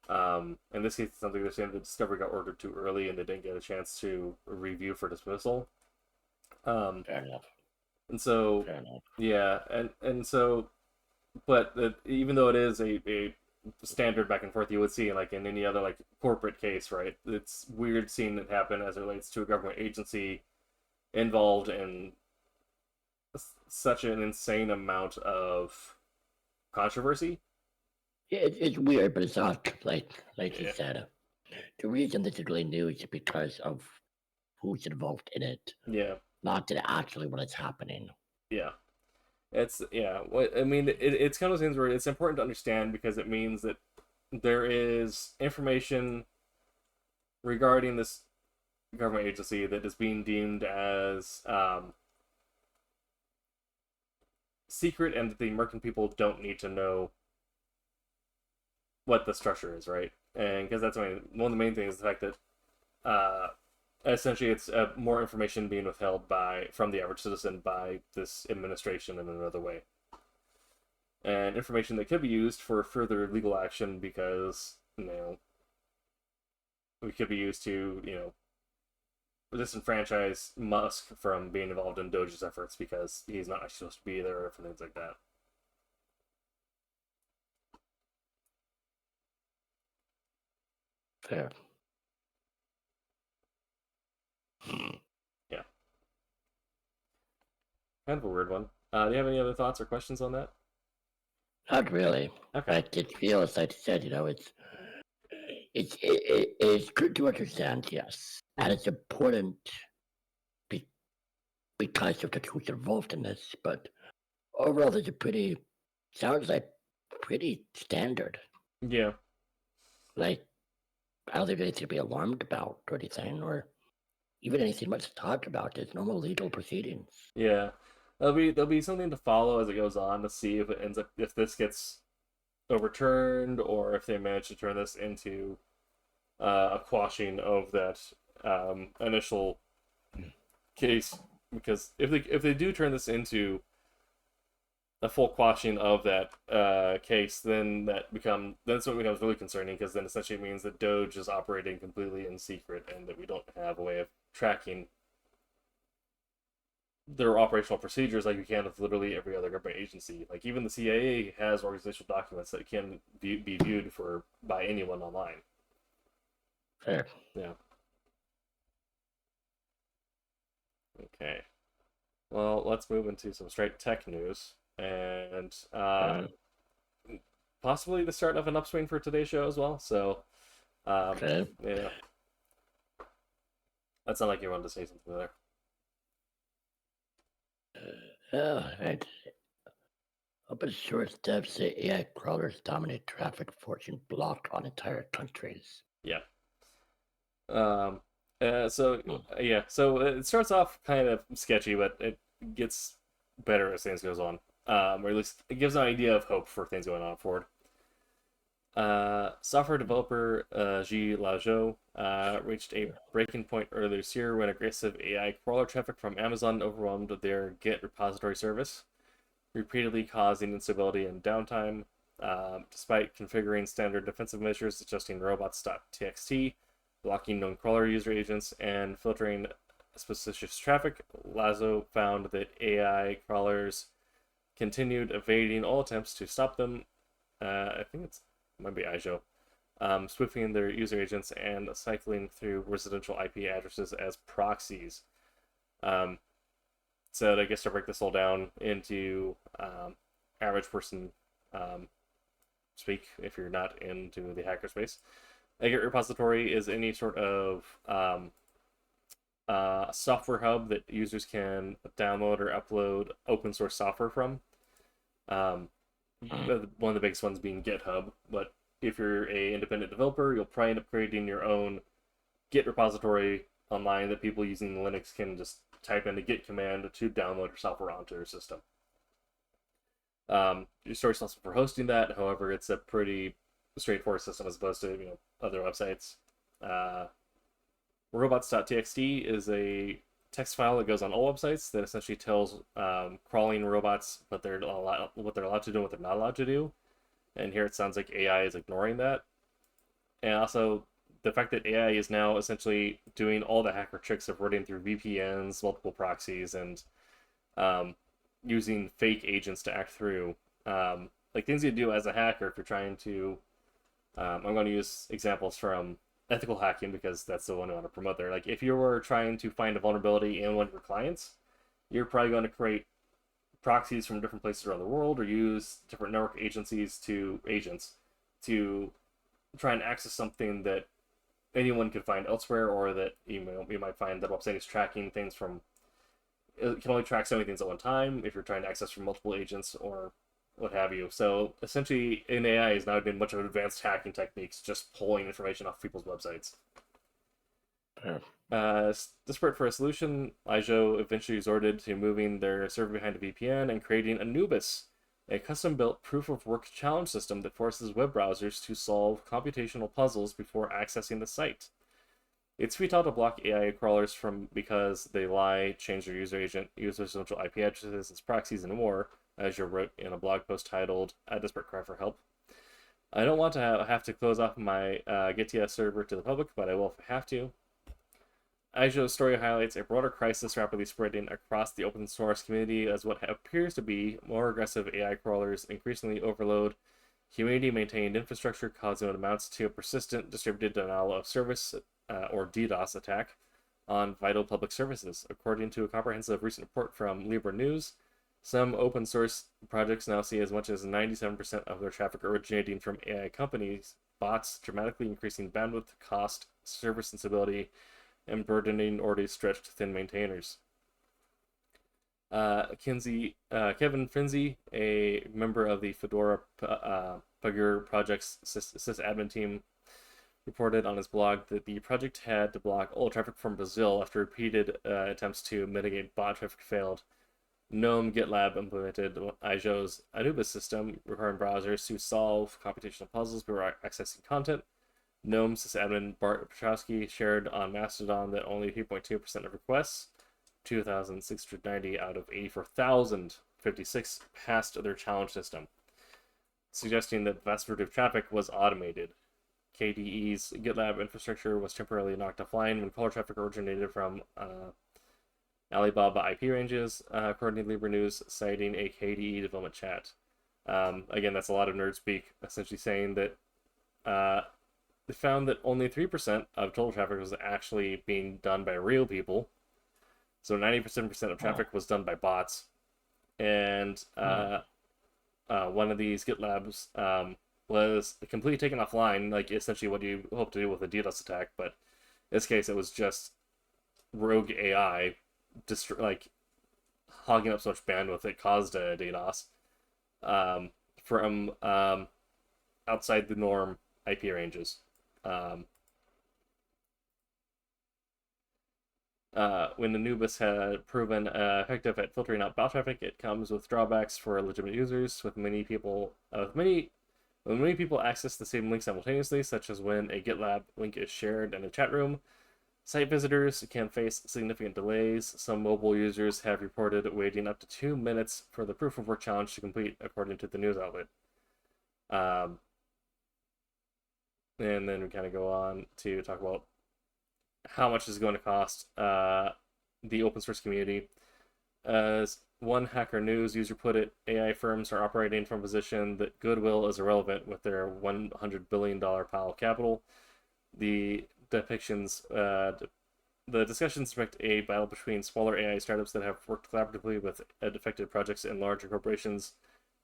In this case, it's something they're saying the discovery got ordered too early and they didn't get a chance to review for dismissal. Fair enough. And so, yeah, but even though it is a standard back and forth you would see like in any other like corporate case, right? It's weird seeing it happen as it relates to a government agency involved in such an insane amount of controversy. Yeah, it's weird, but it's not like you said. The reason this is really new is because of who's involved in it. Yeah. Not that actually what is happening. Yeah. It's it's kind of things where it's important to understand because it means that there is information regarding this government agency that is being deemed as secret, and that the American people don't need to know what the structure is, right? And because that's one of the main things is the fact that essentially it's more information being withheld from the average citizen by this administration in another way, and information that could be used for further legal action because we could be used to disenfranchise Musk from being involved in Doge's efforts because he's not actually supposed to be there or things like that. Fair. Yeah. Kind of a weird one. Do you have any other thoughts or questions on that? Not really. Okay. It feels like you said, it's good to understand, yes, and it's important because of the who's involved in this. But overall, sounds like pretty standard. Yeah. Like, I don't think there's anything to be alarmed about or anything, or even anything much to talk about. There's normal legal proceedings. Yeah, there'll be something to follow as it goes on to see if this gets overturned or if they manage to turn this into a quashing of that initial case. Because if they do turn this into a full quashing of that case, then that's when it becomes really concerning, because then essentially it means that Doge is operating completely in secret and that we don't have a way of tracking their operational procedures like we can with literally every other government agency. Like even the CIA has organizational documents that can be viewed by anyone online. Fair. Yeah. Okay. Well, let's move into some straight tech news and possibly the start of an upswing for today's show as well. So Okay. Yeah. That sounded like you wanted to say something there. And open source devs say AI crawlers dominate traffic, forcing block on entire countries. Yeah. So it starts off kind of sketchy, but it gets better as things goes on. Or at least it gives an idea of hope for things going on forward. Software developer Ji Laozhou reached a breaking point earlier this year when aggressive AI crawler traffic from Amazon overwhelmed their Git repository service, repeatedly causing instability and downtime. Despite configuring standard defensive measures, adjusting robots.txt, blocking known crawler user agents, and filtering suspicious traffic, Lazo found that AI crawlers continued evading all attempts to stop them. I think it might be Aijo, spoofing their user agents and cycling through residential IP addresses as proxies. So I guess to break this all down into average person speak, if you're not into the hackerspace, a Git repository is any sort of software hub that users can download or upload open source software from. One of the biggest ones being GitHub, but if you're an independent developer, you'll probably end up creating your own Git repository online that people using Linux can just type in a Git command to download your software onto your system. Your story's also for hosting that. However, it's a pretty straightforward system as opposed to other websites. Robots.txt is a text file that goes on all websites that essentially tells crawling robots what they're allowed to do and what they're not allowed to do. And here it sounds like AI is ignoring that. And also the fact that AI is now essentially doing all the hacker tricks of running through VPNs, multiple proxies, and using fake agents to act through like things you do as a hacker if you're trying to. I'm going to use examples from ethical hacking because that's the one I want to promote there. Like if you were trying to find a vulnerability in one of your clients, you're probably going to create proxies from different places around the world or use different network agents to try and access something that anyone could find elsewhere, or that you might find that website is tracking things from. It can only track so many things at one time if you're trying to access from multiple agents or what have you. So essentially, in AI has now been much of advanced hacking techniques, just pulling information off people's websites. Desperate for a solution, Aijo eventually resorted to moving their server behind a VPN and creating Anubis, a custom-built proof-of-work challenge system that forces web browsers to solve computational puzzles before accessing the site. It's futile to block AI crawlers because they lie, change their user agent, use residential IP addresses as proxies, and more, as you wrote in a blog post titled "A Desperate Cry for Help." I don't want to have to close off my GitTS server to the public, but I will if I have to. Aijo's story highlights a broader crisis rapidly spreading across the open source community as what appears to be more aggressive AI crawlers increasingly overload community-maintained infrastructure, causing what amounts to a persistent distributed denial of service or DDoS attack on vital public services. According to a comprehensive recent report from Libra News, some open source projects now see as much as 97% of their traffic originating from AI companies, bots, dramatically increasing bandwidth, cost, service instability, and burdening already stretched thin maintainers. Kevin Finzi, a member of the Fedora Pagure project's sysadmin team, reported on his blog that the project had to block all traffic from Brazil after repeated attempts to mitigate bot traffic failed. GNOME GitLab implemented Aijo's Anubis system, requiring browsers to solve computational puzzles before accessing content. GNOME sysadmin Bart Petrowski shared on Mastodon that only 3.2% of requests, 2,690 out of 84,056, passed their challenge system, suggesting that the vast majority of traffic was automated. KDE's GitLab infrastructure was temporarily knocked offline when caller traffic originated from Alibaba IP ranges, according to Libra News, citing a KDE development chat. Again, that's a lot of nerd speak, essentially saying that they found that only 3% of total traffic was actually being done by real people. So 97% of traffic was done by bots. And one of these GitLabs was completely taken offline, like essentially what you hope to do with a DDoS attack. But in this case, it was just rogue AI, like hogging up so much bandwidth it caused a DDoS from outside the norm IP ranges. When Anubis had proven effective at filtering out bot traffic, it comes with drawbacks for legitimate users. When many people access the same link simultaneously, such as when a GitLab link is shared in a chat room, site visitors can face significant delays. Some mobile users have reported waiting up to 2 minutes for the proof of work challenge to complete, according to the news outlet. And then we kind of go on to talk about how much is going to cost the open source community. As one Hacker News user put it, AI firms are operating from a position that goodwill is irrelevant with their $100 billion pile of capital. The discussions depict a battle between smaller AI startups that have worked collaboratively with affected projects and larger corporations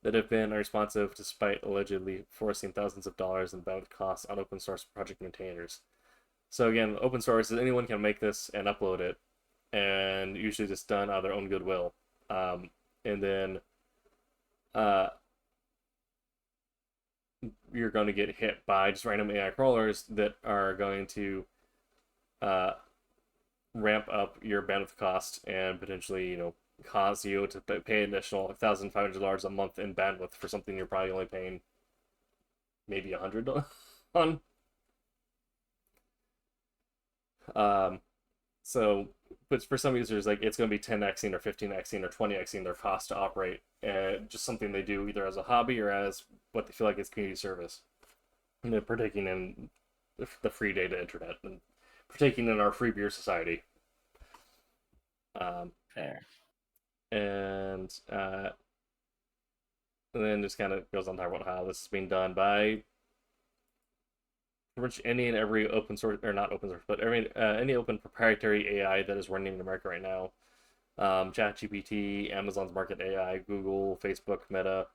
that have been unresponsive despite allegedly forcing thousands of dollars in bandwidth costs on open source project maintainers. So again, open source is anyone can make this and upload it, and usually just done out of their own goodwill. And then you're going to get hit by just random AI crawlers that are going to ramp up your bandwidth cost and potentially, cause you to pay an additional $1,500 a month in bandwidth for something you're probably only paying maybe $100 on. So, but for some users, like it's going to be 10xing or 15xing or 20xing their cost to operate, and just something they do either as a hobby or as what they feel like is community service. And they're partaking in the free data internet and partaking in our free beer society. Fair. And then just kind of goes on to talk about how this is being done by pretty much any and every open source, or not open source, but any open proprietary AI that is running in America right now. ChatGPT, Amazon's Market AI, Google, Facebook, Meta,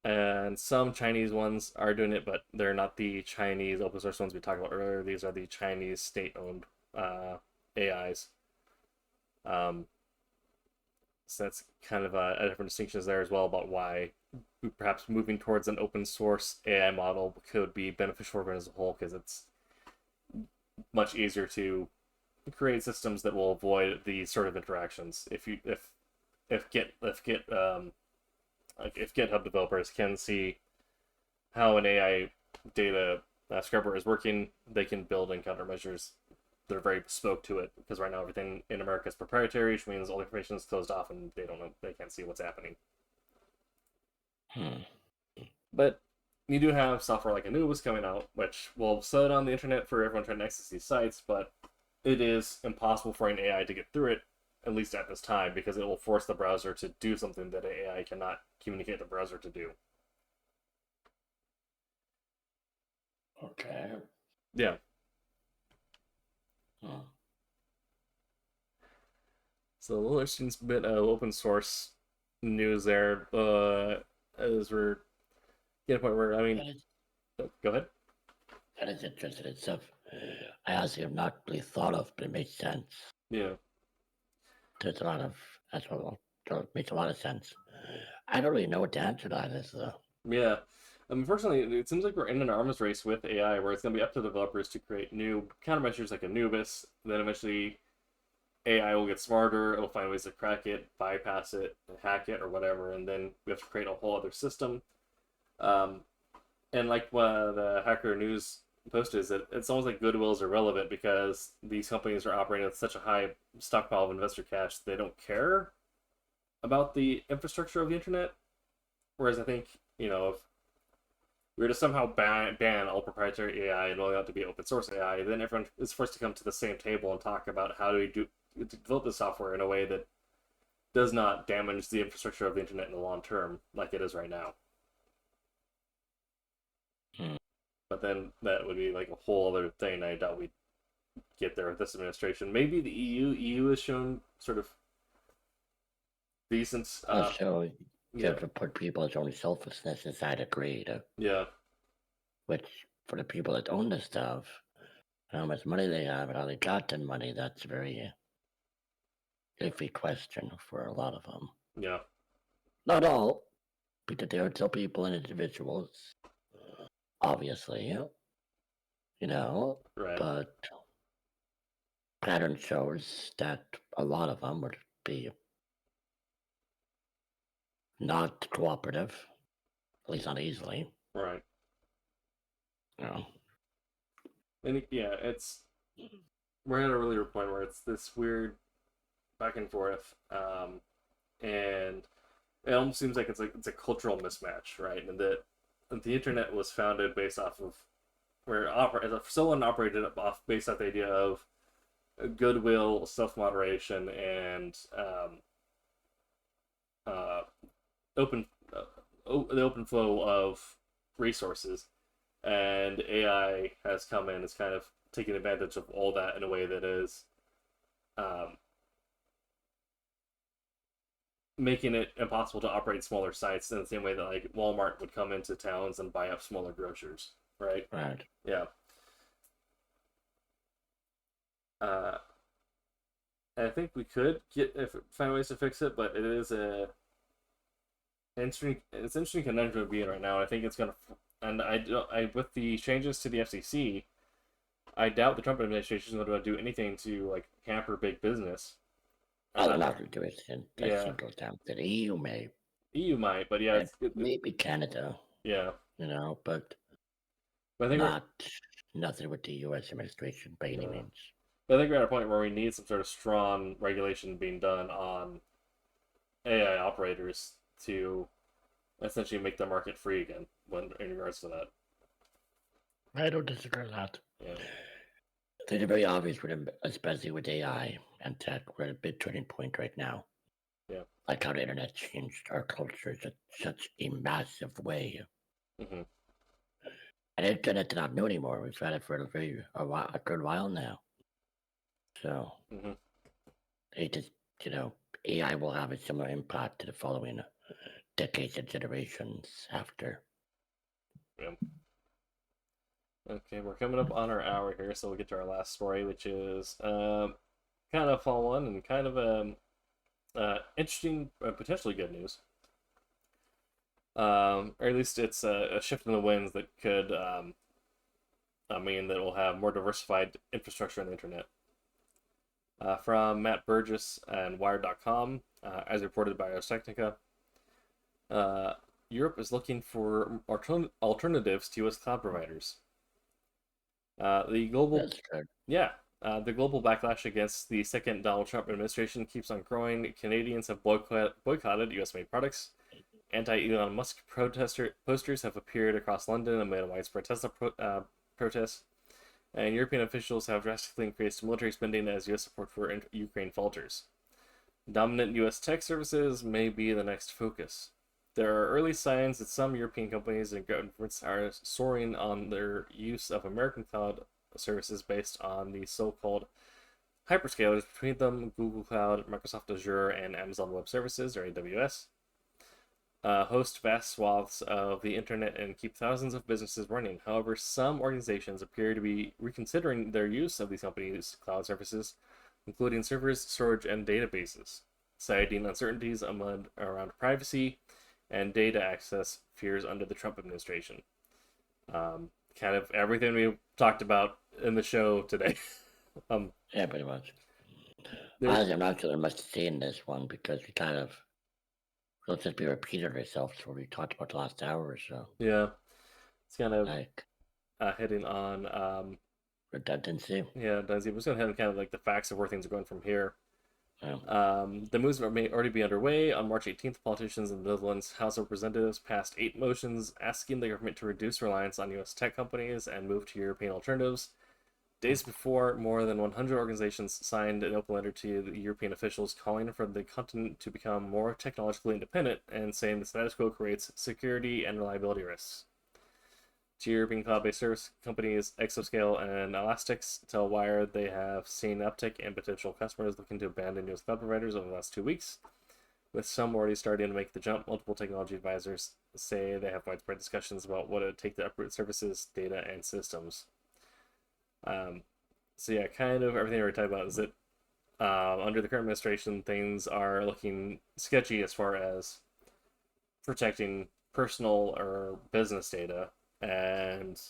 and some Chinese ones are doing it, but they're not the Chinese open source ones we talked about earlier. These are the Chinese state-owned AIs. So that's kind of a different distinctions there as well about why perhaps moving towards an open source AI model could be beneficial for everyone as a whole, because it's much easier to create systems that will avoid these sort of interactions. If GitHub developers can see how an AI data scrubber is working, they can build in countermeasures that are very bespoke to it, because right now everything in America is proprietary, which means all the information is closed off and they can't see what's happening. But you do have software like Anubis coming out, which will set it on the internet for everyone trying to access these sites, but it is impossible for an AI to get through it, at least at this time, because it will force the browser to do something that an AI cannot communicate the browser to do. Okay. Yeah. So a little interesting bit of open source news there. As we're getting a point where, go ahead. That is interesting. It's stuff I honestly have not really thought of, but it makes sense. Yeah. There's a lot of, it makes a lot of sense. I don't really know what to answer to this, though. Yeah. Unfortunately, it seems like we're in an arms race with AI where it's going to be up to developers to create new countermeasures like Anubis. Then eventually AI will get smarter, it'll find ways to crack it, bypass it, hack it, or whatever, and then we have to create a whole other system. And like what the Hacker News posted is that it's almost like goodwill is irrelevant because these companies are operating with such a high stockpile of investor cash they don't care about the infrastructure of the internet. Whereas I think, if we were to somehow ban all proprietary AI and only allowed to be open source AI, then everyone is forced to come to the same table and talk about how do we develop the software in a way that does not damage the infrastructure of the internet in the long term like it is right now. But then that would be like a whole other thing. I doubt we'd get there with this administration. Maybe the EU has shown sort of decent. You have to put people's own selflessness aside a grade. Yeah. Which, for the people that own the stuff, how much money they have and how they got the money, that's a very iffy question for a lot of them. Yeah. Not all, because there are still people and individuals, obviously, Right. but pattern shows that a lot of them would be not cooperative, at least not easily. Right. You And yeah, we're at a earlier point where it's this weird back and forth, and it almost seems like it's a cultural mismatch, right? And that the internet was founded based off of someone operated off based off the idea of goodwill, self moderation, and open the open flow of resources. And AI has come in, has kind of taken advantage of all that in a way that is making it impossible to operate smaller sites in the same way that like Walmart would come into towns and buy up smaller grocers, right? Right. Yeah. I think we could find ways to fix it, but it is it's an interesting conundrum to be in right now. I think it's gonna, and I with the changes to the FCC, I doubt the Trump administration is going to do anything to like hamper big business. They're not going to do anything. Yeah. Goes down to the EU, may. EU might, but yeah, maybe Canada. Yeah. But I think nothing with the U.S. administration by any means. But I think we're at a point where we need some sort of strong regulation being done on AI operators to essentially make the market free again in regards to that. I don't disagree with that. Yeah. It's very obvious, especially with AI and tech. We're at a big turning point right now. Yeah. Like how the internet changed our culture in such a massive way. Mm-hmm. And the internet's not new anymore. We've had it for a good while now. So, it just, AI will have a similar impact to the following decades and generations after. Yeah. Okay, we're coming up on our hour here, so we'll get to our last story, which is kind of fall one and kind of interesting, potentially good news. Or at least it's a shift in the winds that could mean that we'll have more diversified infrastructure on the internet. From Matt Burgess and Wired.com, as reported by Ars Technica, Europe is looking for alternatives to U.S. cloud providers. The global backlash against the second Donald Trump administration keeps on growing. Canadians have boycotted U.S.-made products. Anti-Elon Musk posters have appeared across London amid a widespread Tesla protests. And European officials have drastically increased military spending as U.S. support for Ukraine falters. Dominant U.S. tech services may be the next focus. There are early signs that some European companies and governments are soaring on their use of American cloud services based on the so-called hyperscalers, between them Google Cloud, Microsoft Azure, and Amazon Web Services, or AWS. Host vast swaths of the internet and keep thousands of businesses running. However, some organizations appear to be reconsidering their use of these companies' cloud services, including servers, storage, and databases, citing uncertainties around privacy and data access fears under the Trump administration. Kind of everything we talked about in the show today. Yeah, pretty much. I'm not sure there much to say in this one because we kind of we'll just be repeating ourselves what we talked about the last hour or so. Yeah. It's kind of like hitting on redundancy. Yeah, redundancy. We're just going to hit kind of like the facts of where things are going from here. Yeah. The moves may already be underway. On March 18th, politicians in the Netherlands House of Representatives passed 8 motions asking the government to reduce reliance on U.S. tech companies and move to European alternatives. Days before, more than 100 organizations signed an open letter to the European officials calling for the continent to become more technologically independent and saying the status quo creates security and reliability risks. Two European cloud-based service companies, Exoscale and Elastic, tell Wired they have seen an uptick in potential customers looking to abandon U.S. cloud providers over the last 2 weeks. with some already starting to make the jump. Multiple technology advisors say they have widespread discussions about what it would take to uproot services, data, and systems. So yeah, kind of everything we're talking about is that under the current administration, things are looking sketchy as far as protecting personal or business data, and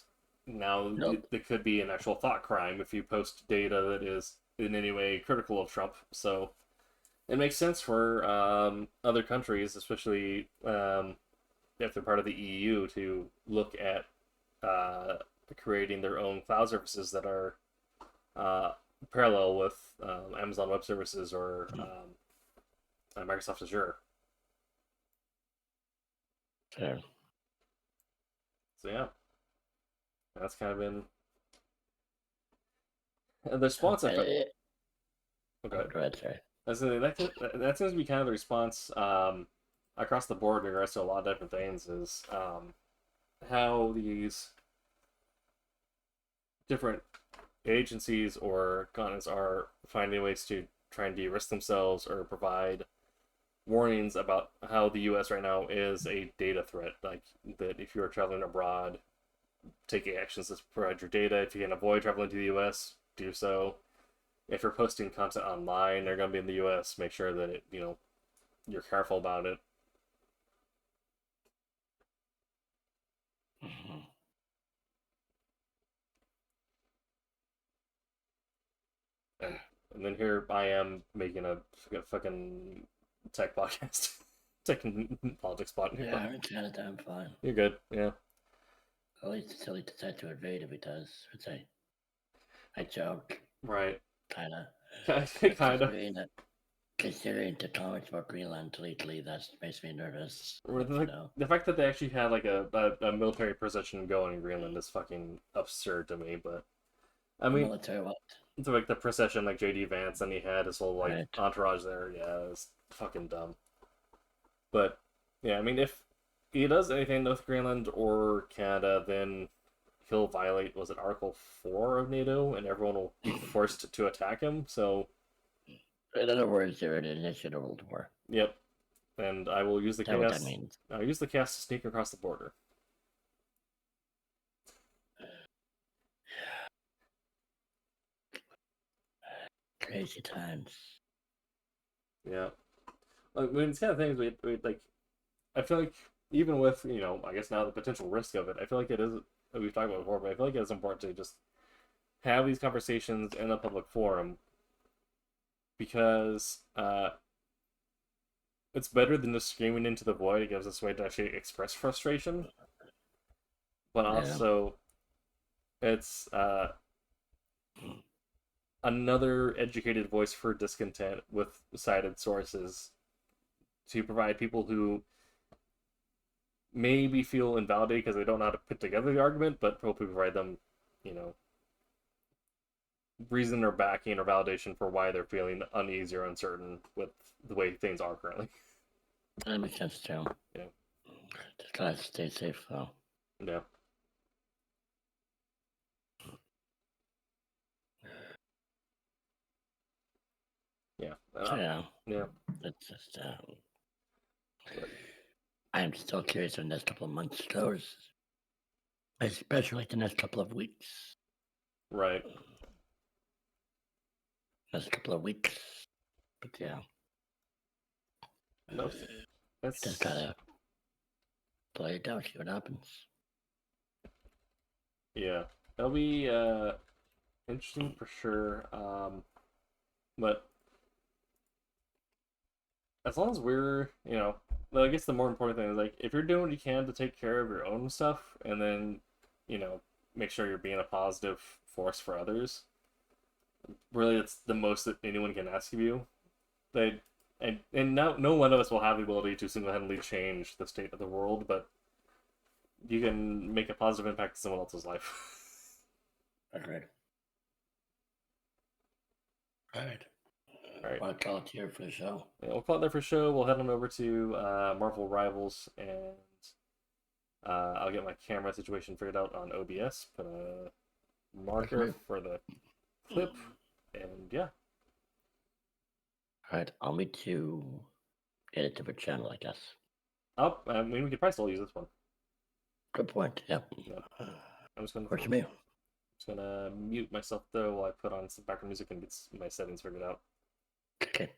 now it could be an actual thought crime if you post data that is in any way critical of Trump. So it makes sense for other countries, especially if they're part of the EU, to look at creating their own cloud services that are parallel with Amazon Web Services or Microsoft Azure. Sure. So yeah, that's kind of been the response. Okay. Go ahead, sorry. That seems to be kind of the response across the board in regards to a lot of different things, is how these different agencies or continents are finding ways to try and de-risk themselves or provide warnings about how the U.S. right now is a data threat. Like that, if you are traveling abroad, taking actions to provide your data. If you can avoid traveling to the U.S., do so. If you're posting content online, they're going to be in the U.S. Make sure that it, you're careful about it. Mm-hmm. And then here I am making a fucking tech podcast, tech politics podcast. Yeah, I'm kind of damn fine. You're good, yeah. At least it's silly to decide to invade if he does. I joke. Right. Kind of. Considering the comments about Greenland lately, that makes me nervous. The fact that they actually had like a military position going in Greenland is fucking absurd to me. But I mean, military what? It's like the procession, like JD Vance, and he had his whole like entourage there. Yeah, it was fucking dumb. But yeah, I mean, if he does anything with Greenland or Canada, then he'll violate, was it Article 4 of NATO, and everyone will be forced to attack him. So, in other words, they're an initiative of World War. Yep, and I will use the chaos. I'll use the chaos to sneak across the border. Crazy times. Yeah, I mean, it's kind of things we like. I feel like even with I guess now the potential risk of it, I feel like it is. We've talked about it before, but I feel like it's important to just have these conversations in a public forum, because it's better than just screaming into the void. It gives us a way to actually express frustration, but also it's another educated voice for discontent with cited sources to provide people who maybe feel invalidated because they don't know how to put together the argument, but hopefully provide them, reason or backing or validation for why they're feeling uneasy or uncertain with the way things are currently. That makes sense too. Yeah. Just gotta stay safe though. Yeah. Yeah. Yeah. It's just I'm still curious when the next couple of months goes, especially the next couple of weeks. Right. Next couple of weeks, but yeah. No, just gotta play it out, see what happens. Yeah, that'll be interesting for sure. But as long as we're, I guess the more important thing is, like, if you're doing what you can to take care of your own stuff, and then, make sure you're being a positive force for others. Really, it's the most that anyone can ask of you. And no one of us will have the ability to single-handedly change the state of the world, but you can make a positive impact to someone else's life. Agreed. All right. We'll call it here for the show. Yeah, we'll call it there for the show. We'll head on over to Marvel Rivals, and I'll get my camera situation figured out on OBS. Put a marker for the clip, and yeah. All right, I'll meet you get a different channel, I guess. Oh, I mean, we could probably still use this one. Good point. Yeah. I'm just gonna. Works for me. Just gonna mute myself though while I put on some background music and get my settings figured out. Okay.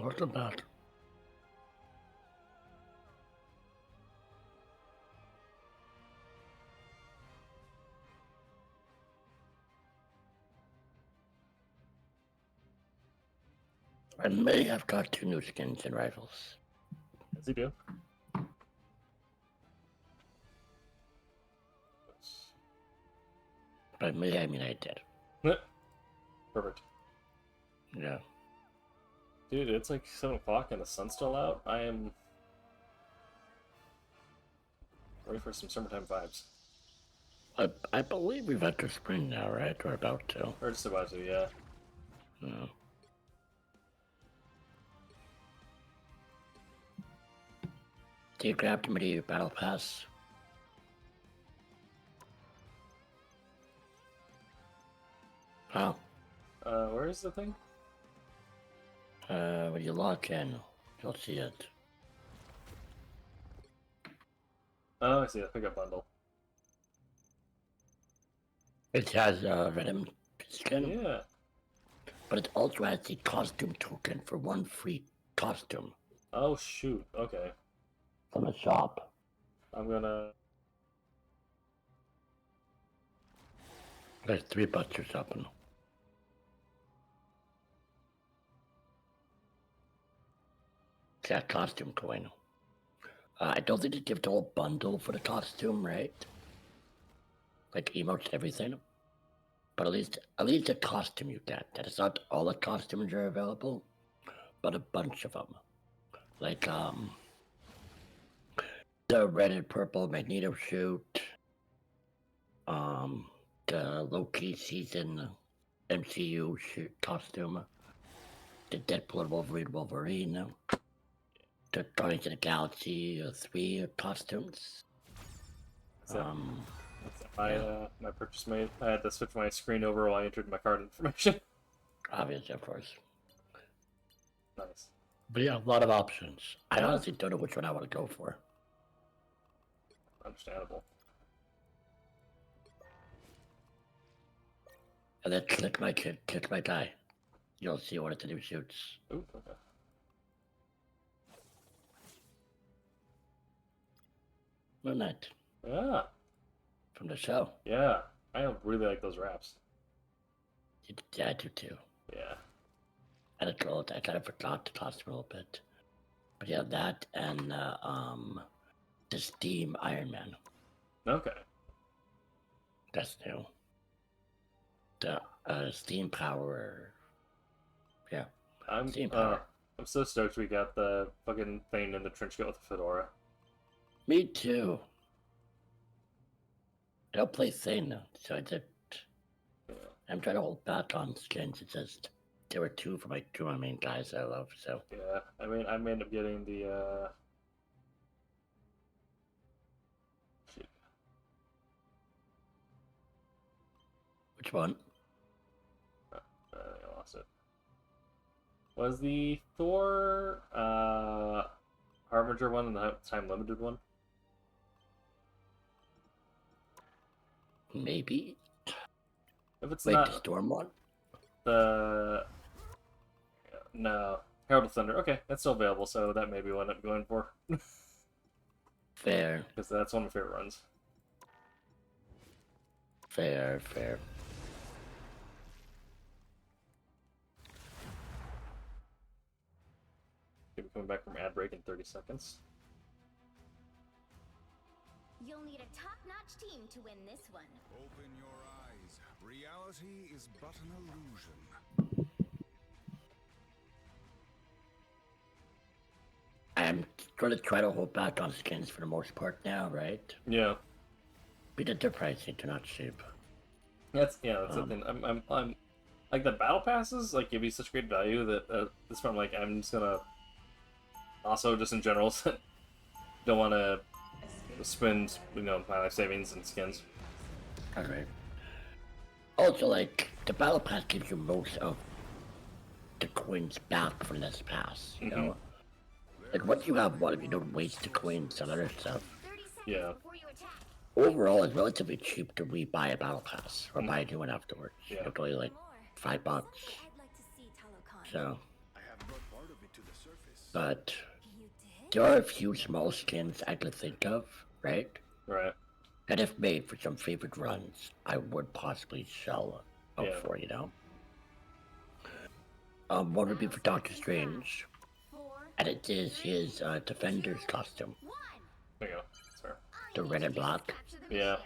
What's about? I may have got 2 new skins and rifles. As you do. By me, I mean I did. Perfect. Yeah. Dude, it's like 7 o'clock and the sun's still out. I am ready for some summertime vibes. I believe we've entered spring now, right? We're about to. Or just about to, yeah. Yeah. Do you grab the Media Battle Pass? Oh. Where is the thing? When you log in, you'll see it. Oh, I see. The pickup bundle. It has a Venom skin. Yeah. But it also has the costume token for 1 free costume. Oh, shoot. Okay. From the shop. I'm gonna... There's 3 busters open. It's that costume coin. I don't think they give the whole bundle for the costume, right? Like emotes and everything. But at least the costume you get. That is not all the costumes are available, but a bunch of them. Like the red and purple Magneto suit, the Loki season MCU costume, the Deadpool Wolverine, the Guardians of the Galaxy 3 costumes. My purchase made. I had to switch my screen over while I entered my card information. Obviously, of course. Nice. But yeah, a lot of options. I honestly don't know which one I want to go for. Understandable. And then click my guy. You'll see one of the new shoots. Ooh, okay. Moon Knight. Yeah. From the show. Yeah. I really like those wraps. Yeah, I do too. Yeah. And it's old. I kind of forgot the costume a little bit. But yeah, that and the Steam Iron Man. Okay. That's new. The Steam Power. Yeah. Steam Power. I'm so stoked we got the fucking thing in the trench coat with the fedora. Me too. I don't play Thane now, so I did. Yeah. I'm trying to hold back on skins. It's just there were 2 for my 2 of my main guys I love. So yeah, I mean, I may end up getting the shit. Which one? I lost it. Was the Thor Harbinger one and the time limited one? Maybe. If it's Wait, not the Storm one? No. Herald of Thunder. Okay, that's still available, so that may be what I'm going for. Fair. Because that's one of my favorite runs. Fair. We'll be coming back from ad break in 30 seconds. You'll need a top-notch team to win this one. Open your eyes. Reality is but an illusion. I'm going to try to hold back on skins for the most part now, right? Yeah. Because they're pricey, they're not cheap. That's the thing. I'm like the battle passes like give you such great value that this one I'm just gonna also just in general don't want to spend my life savings and skins. Alright. Also, like the battle pass gives you most of the coins back from this pass. You know, like once you have one, you don't waste the coins on other stuff. Yeah. Overall, it's relatively cheap to rebuy a battle pass or buy a new one afterwards. Yeah. It's only like $5. So. I have brought part of it to the but You did? there are a few small skins I could think of, right? Right. And if made for some favorite runs, I would possibly sell out Yeah. for, you know? One would be for Doctor Strange, 4, and it is his Defender's costume, 1. There you go. Sorry. the red and black, Yeah.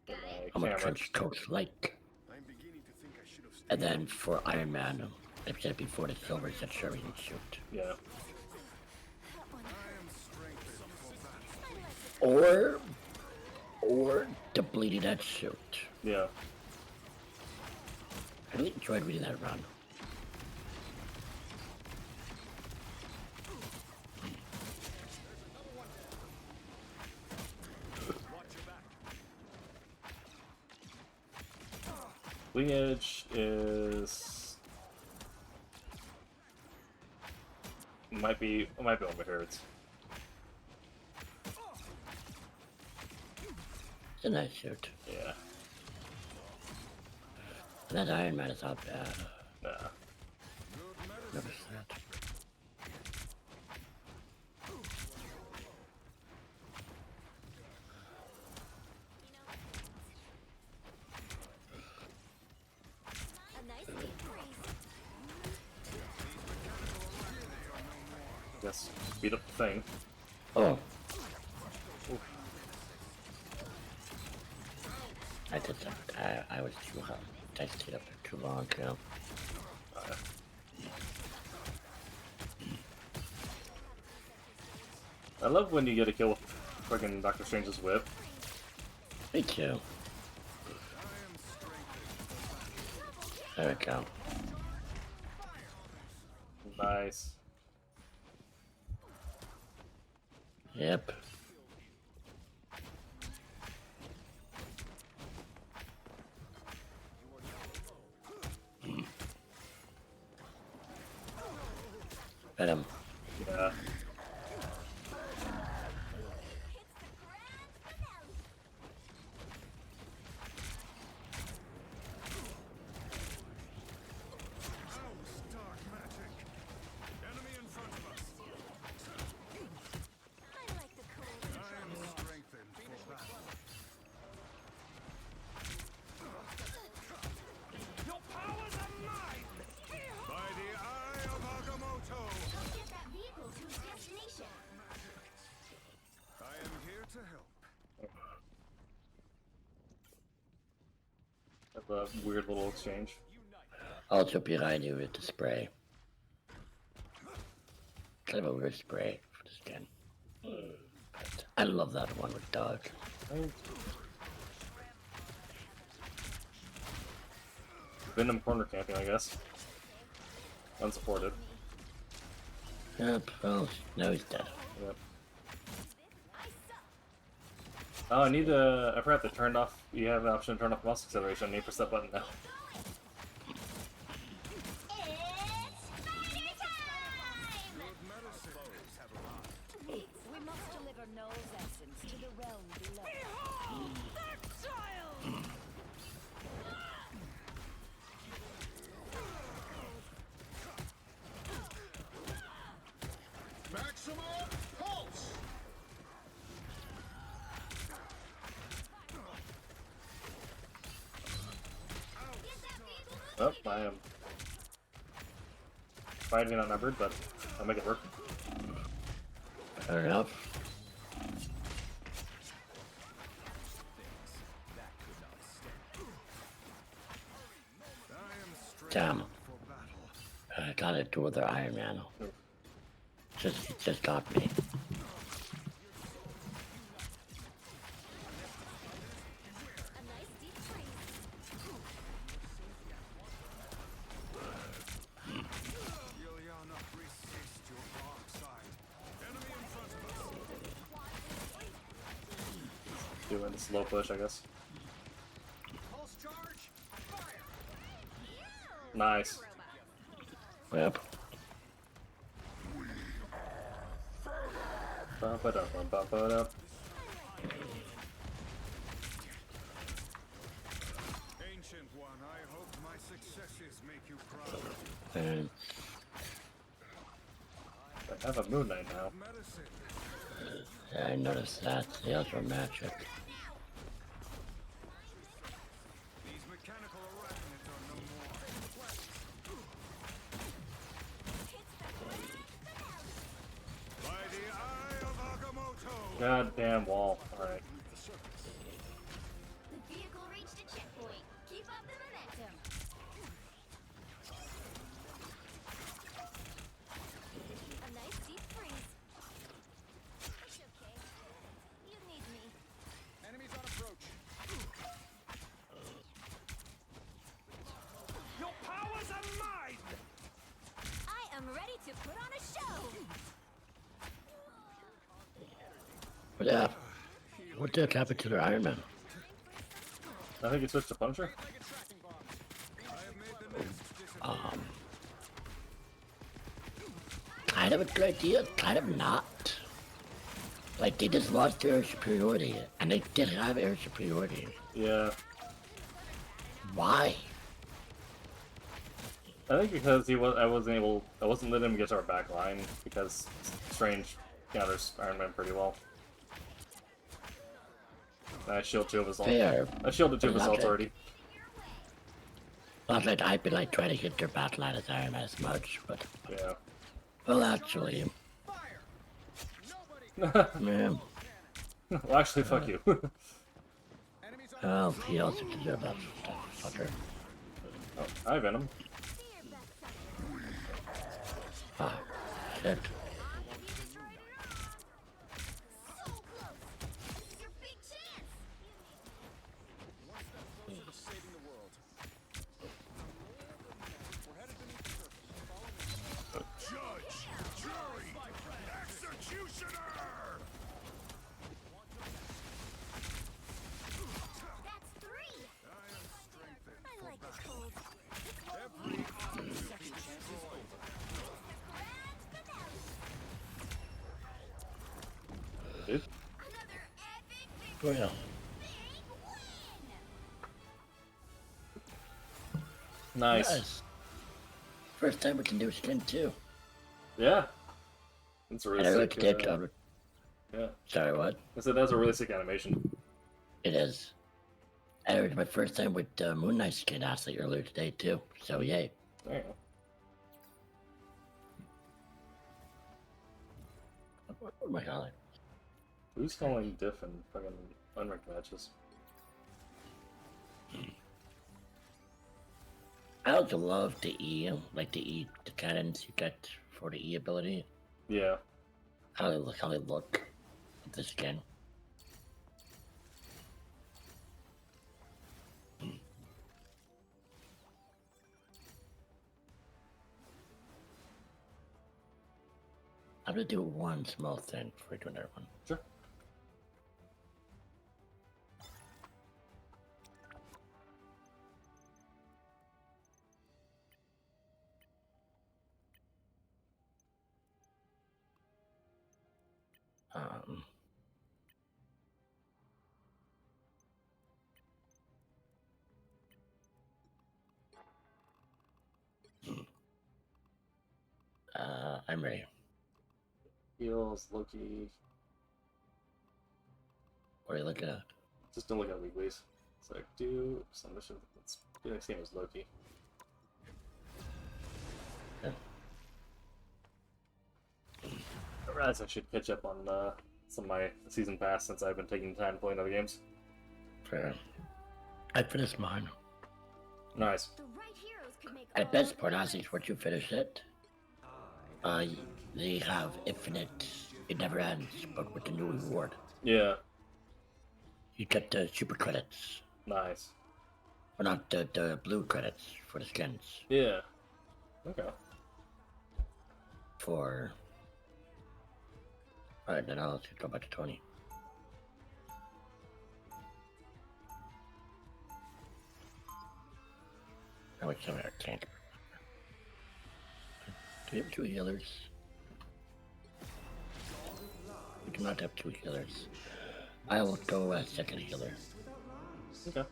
Got it? on a Camera. trench coat like. I'm beginning to think I should have stayed. And then for Iron Man, I've said before, the Silver Centurion suit. Yeah. I am strengthened for battle. Or the Bleeding Edge suit. Yeah. I really enjoyed reading that run. Bleeding Edge is might be one of my favorites. It's a nice suit. Yeah. And that Iron Man is not bad. Nah. Notice that. A nice deep freeze. Guess beat up the thing. Oh. I did that. I was too hot. I stayed up there too long, you know. I love when you get a kill with friggin' Doctor Strange's whip. Me too. There we go. Nice. Yep. Venom. Yeah. Dark magic. Enemy in front of us. I like the cool. I am strengthened for battle. Your powers are mine! By the eye of Agamotto! Get that vehicle to its destination. I am here to help. Have a weird little exchange. Also behind you with the spray. Kind of a weird spray for the skin. But I love that one with Doug. Venom corner camping, I guess. Unsupported. Yep, well, now he's dead. Yep. Oh, I need to. I forgot to turn off. You have an option to turn off mouse acceleration. I need to press that button now. It's spider time! We must deliver Null's essence to the realm below. Behold! That child! Maximum pulse! Oh, I am fighting outnumbered, but I'll make it work. Fair enough. Damn. I got it to other Iron Man. Just got me. A nice deep freeze. Ilyana, resist your dark side. Enemy in front of us. Doing the slow push, I guess. Pulse charge, fire! Nice. Yep. Ba-ba-da-ba-ba-ba-da. Ancient one, I hope my successes make you proud. And I have a Moon Knight now. Medicine. Yeah, I noticed that. They also match it. These mechanical arachnids are no more. By the eye of Agamotto. Goddamn wall. Alright. The vehicle reached a checkpoint. Keep up the momentum. A nice deep freeze. It's okay. You need me. Enemies on approach. Your powers are mine. I am ready to put on a show. But yeah, what the happened to their Iron Man? I think it switched to Punisher. Like a tracking bomb. I have made the nests disappear. Kind of a good idea, kind of not. Like, they just lost air superiority, and they did have air superiority. Yeah. Why? I think because I wasn't letting him get to our back line because Strange counters Iron Man pretty well. And I shield 2 of his ult. Fair. I shielded 2 of his Not ults that- already. Not that I'd be like trying to hit their back line as Iron Man as much, but Yeah. well, actually, Fire. Nobody. man, Well, actually, fuck you. Enemies on well, he also deserved that fucker. Oh, hi, Venom. Ah, shit. So close. This is your big chance. one step closer to saving the world. We're headed beneath the surface. Follow me. Judge, jury, executioner. That's 3. I am strengthened. I like it cold. Every arm will be destroyed. Dude. Another epic victory. Oh yeah. Big win. Nice. Nice. First time we can do skin too. Yeah. It's a really And I sick. looked at it. Yeah. Sorry, what? I said that's a really sick animation. It is. And it was my first time with Moon Knight skin actually earlier today too. So yay. There you go. What am I calling? Who's calling diff and fucking unranked matches? I also love the E, like the cannons you get for the E ability. Yeah. How they look with the skin. I'm gonna do one small thing before we do another one. Sure. Um, I'm ready. Heals, Loki. What are you looking at? Just don't look at weeklies. It's like, do some mission. Let's do next game is Loki. Yeah. I realize I should catch up on some of my season pass since I've been taking time playing other games. Fair. I finished mine. Nice. The right heroes could make And the best part, Ozzy, is once you finish it, they have infinite, it never ends, but with the new reward. Yeah. You get the super credits. Nice. Or not the blue credits for the skins. Yeah. Okay. For... Alright, then I'll go back to Tony. I would say I can't. Do you have 2 healers? We do not have 2 healers. I will go as second healer. Okay.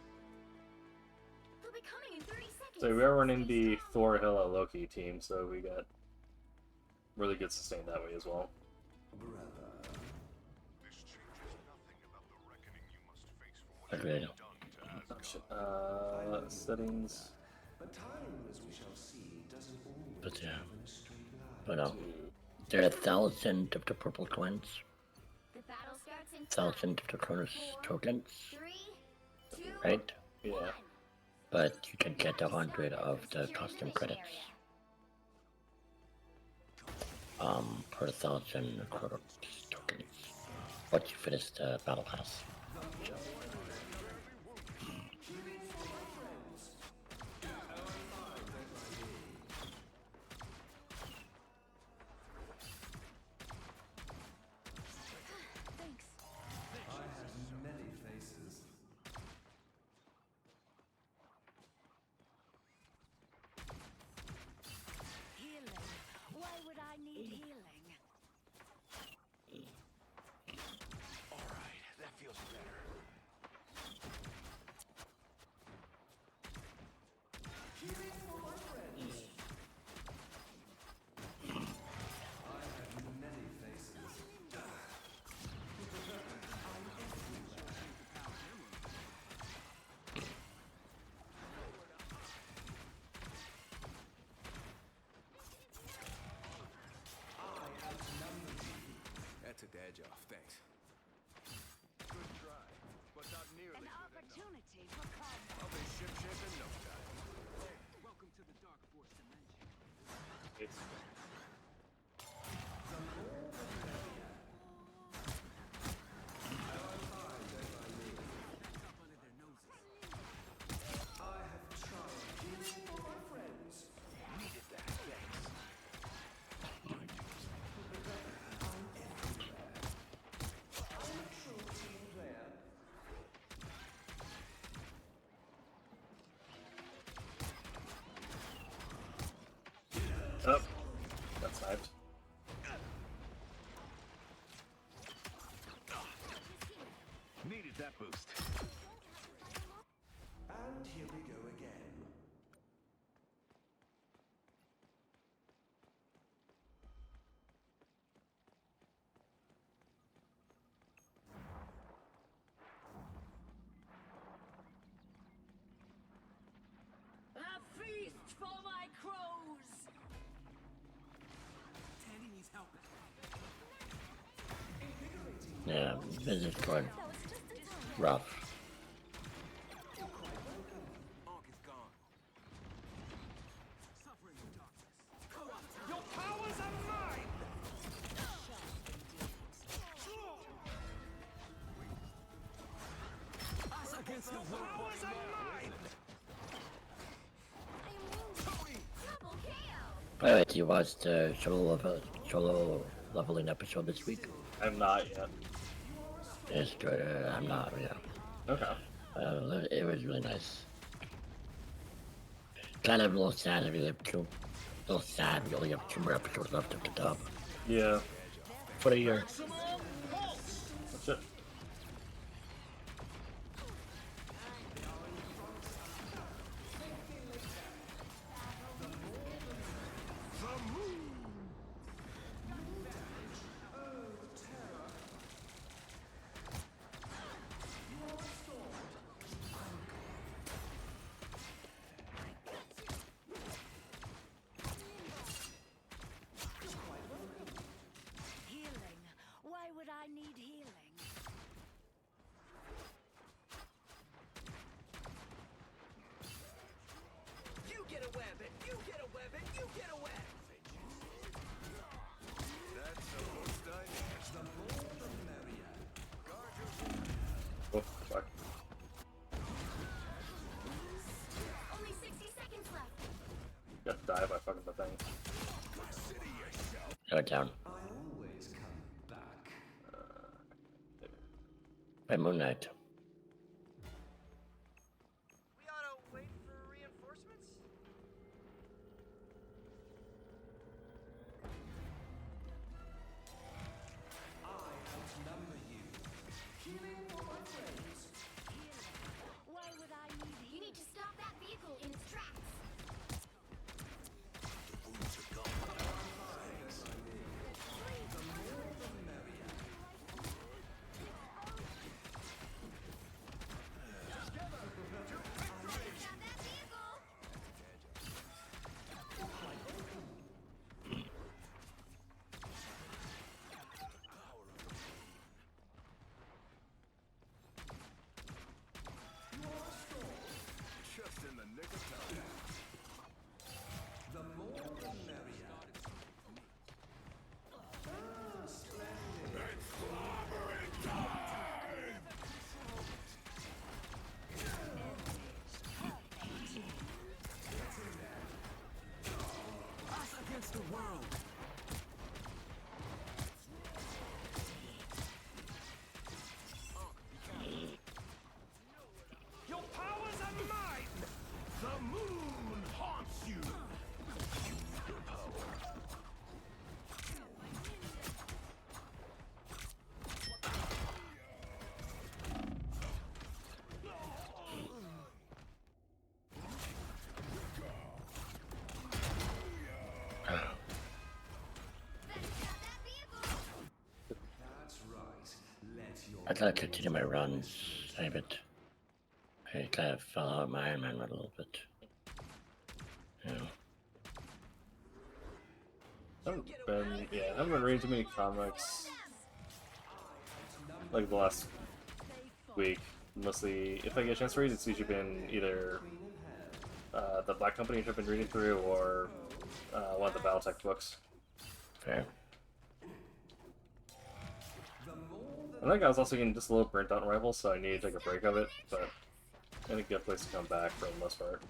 They'll be coming in 30 seconds. So we are running the Thor Hela Loki team, so we got really good sustain that way as well. This changes nothing about the reckoning you must face for what Agreed. you've done to Asgard. Settings. But yeah. But there are 1,000 of the purple coins, The battle starts in 1,000 of the Cronus tokens, 3, 2, right? Yeah. But you can get 100 of the custom credits. Per 1,000 Cronus tokens. Once you finish the battle pass. Thanks. Healing. Why would I need healing? Alright, that feels better. That took the edge off, thanks. Good try, but not nearly An good enough. opportunity for combat. I'll be ship-shape in no time. Welcome to the Dark Force dimension. It's Up under their noses. Needed that, thanks. up. That's hyped. Needed that boost. And here we go again. A feast for my crows! Tandy needs help. Yeah, this is going rough. Ankh is gone. Suffering in darkness. Your powers are mine! Us against the world. Powers are mine! I am wounded. Double KO. By the way, do you watch the solo leveling episode this week? I'm not yet. It's good. I'm not, yeah. Okay. It was really nice. Kind of a little sad if you have two. A little sad we only have 2 more episodes left of the dub Yeah. for the year. That's it. Healing. Why would I need healing? You get a weapon. You get a weapon. You get a weapon. That's the most I need. The more the merrier. Guard yourself. Oh, fuck. Only 60 seconds left. Got to die by fucking the thing. City yourself. Go down. I always come back. By Moon Knight. We ought to wait for reinforcements. I outnumber you. Healing for my friends. Why would I need You healing? need to stop that vehicle in its tracks. Wounds are gone. I gotta continue my runs. I kind of fell out of my Iron Man run a little bit. Yeah. I haven't been reading too many comics like the last week. Mostly, if I get a chance to read, it's usually been either the Black Company, which I've been reading through, or one of the BattleTech books. Fair. I think I was also getting just a little burnt out on Rivals, so I need to take a break of it, but in a good place to come back for the most part.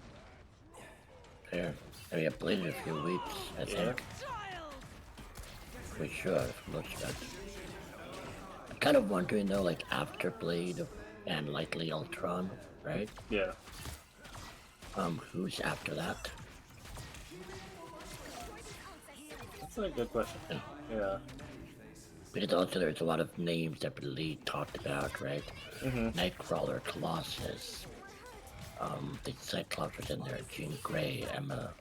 Fair. I mean, I played it a few weeks, I think. We should, looks good. I'm kind of wondering though, like after Blade and likely Ultron, right? Yeah. Who's after that? That's a good question. Yeah. Because also there's a lot of names that Blade talked about, right? Mm-hmm. Nightcrawler, Colossus, the Cyclops was in there, Jean Grey, Emma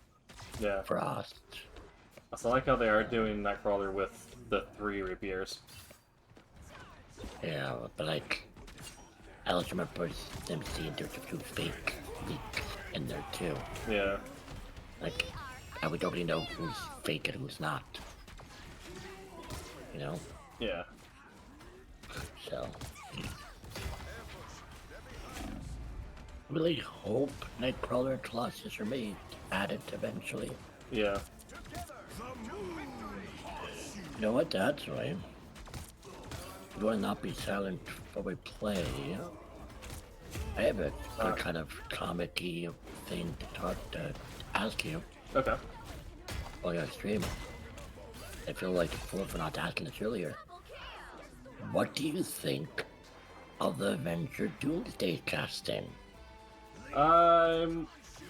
Frost. So I like how they are doing Nightcrawler with the 3 rapiers. Yeah, but like, I also remember them seeing there's a few fake leaks in there too. Yeah. Like, I would already know who's fake and who's not. You know? Yeah. So. Really hope Nightcrawler and Colossus are made, added eventually. Yeah. You know what, that's right. You want to not be silent while we play. I have a kind of comic-y thing to ask you. Okay. While you're streaming. I feel like a fool for not asking this earlier. What do you think of the Avenger Doomsday casting? I'm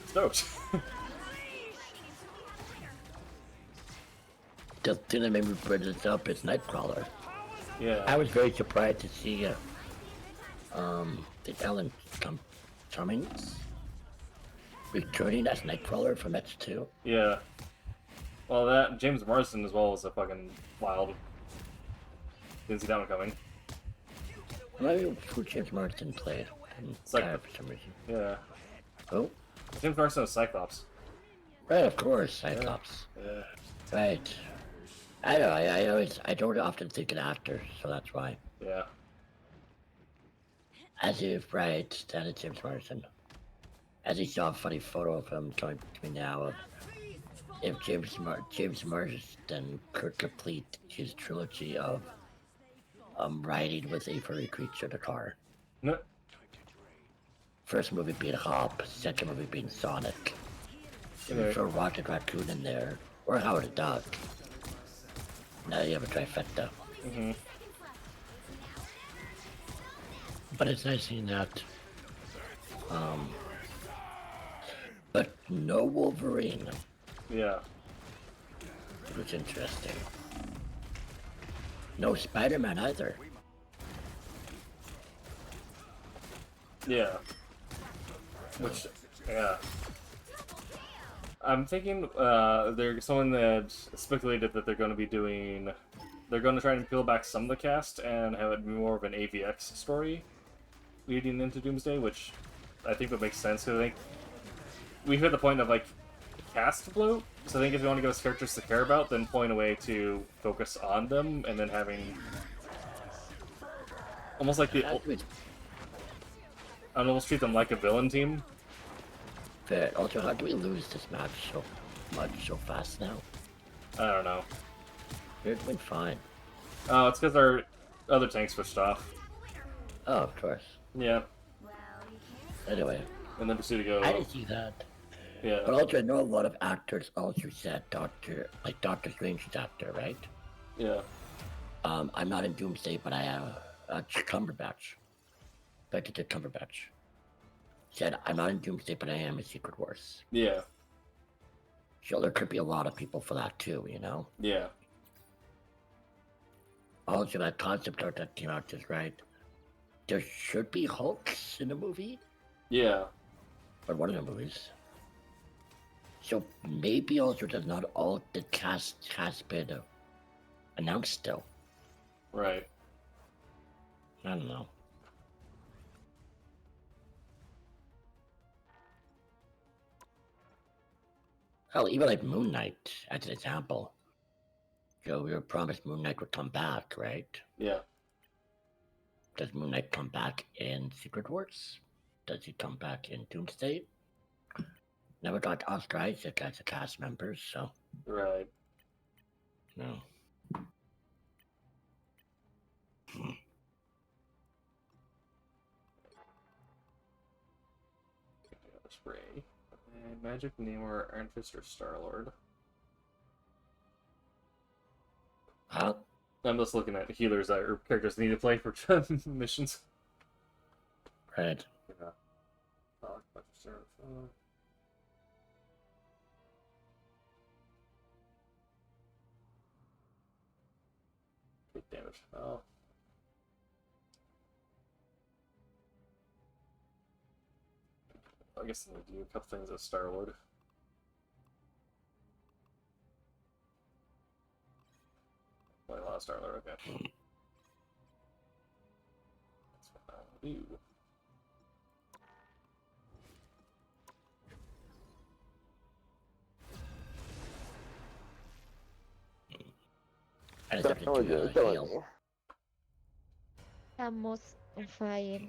stoked. The thing that made me bring this up is Nightcrawler. Yeah. I was very surprised to see the Ellen Cummings returning as Nightcrawler from X2. Yeah. Well, that James Marsden as well was a fucking wild. Didn't see that one coming. Well, who James Marsden played? Cyclops. For some reason. Yeah. Oh, James Marsden was Cyclops. right, of course, Cyclops. Yeah. Right. I know. I don't often think of actors, so that's why. Yeah. As if, right, that is James Marsden. As you saw a funny photo of him coming to me now of if James Marsden could complete his trilogy of riding with a furry creature in a car. No. First movie being Hop, second movie being Sonic. If you Okay. throw Rocket Raccoon in there, or Howard the Duck. Now you have a trifecta. Mm-hmm. But it's nice seeing that. But no Wolverine. Yeah. It was interesting. No Spider-Man either. Yeah. Which, yeah. I'm thinking there's someone that speculated that they're going to be doing. They're going to try and peel back some of the cast and have it be more of an AVX story leading into Doomsday, which I think would make sense. Because I think we've hit the point of like cast bloat. So I think if you want to give us characters to care about, then point away to focus on them, and then having almost like I'd almost treat them like a villain team. Fair. Also, how do we lose this match so much so fast now? I don't know. It's been fine. Oh, it's because our other tank switched off. Oh, of course. Yeah. Anyway, And then proceed to go. I didn't see that. Yeah. But also, I know a lot of actors also said Doctor Strange's actor, right? Yeah. I'm not in Doomsday, but I have Cumberbatch. Benedict Cumberbatch said, I'm not in Doomsday, but I am in Secret Wars. Yeah. So there could be a lot of people for that too, you know? Yeah. Also, that concept art that came out is right. There should be Hulks in the movie, Yeah. or one of the movies. So maybe also does not all the cast has been announced still. Right. I don't know. Oh, even like Moon Knight, as an example. So we were promised Moon Knight would come back, right? Yeah. Does Moon Knight come back in Secret Wars? Does he come back in Doomsday? Never got Oscar Isaac as a cast member, so Right. no. Spray. Magic, Namor, Iron Fist, or Star-Lord? Huh? I'm just looking at healers that or characters need to play for missions. Right. Yeah. Take damage. Oh. I guess I'm gonna do a couple things as Star-Lord. Play a lot of Star-Lord, okay. That's what I'll do. I just have to do a heal. Estamos on fire.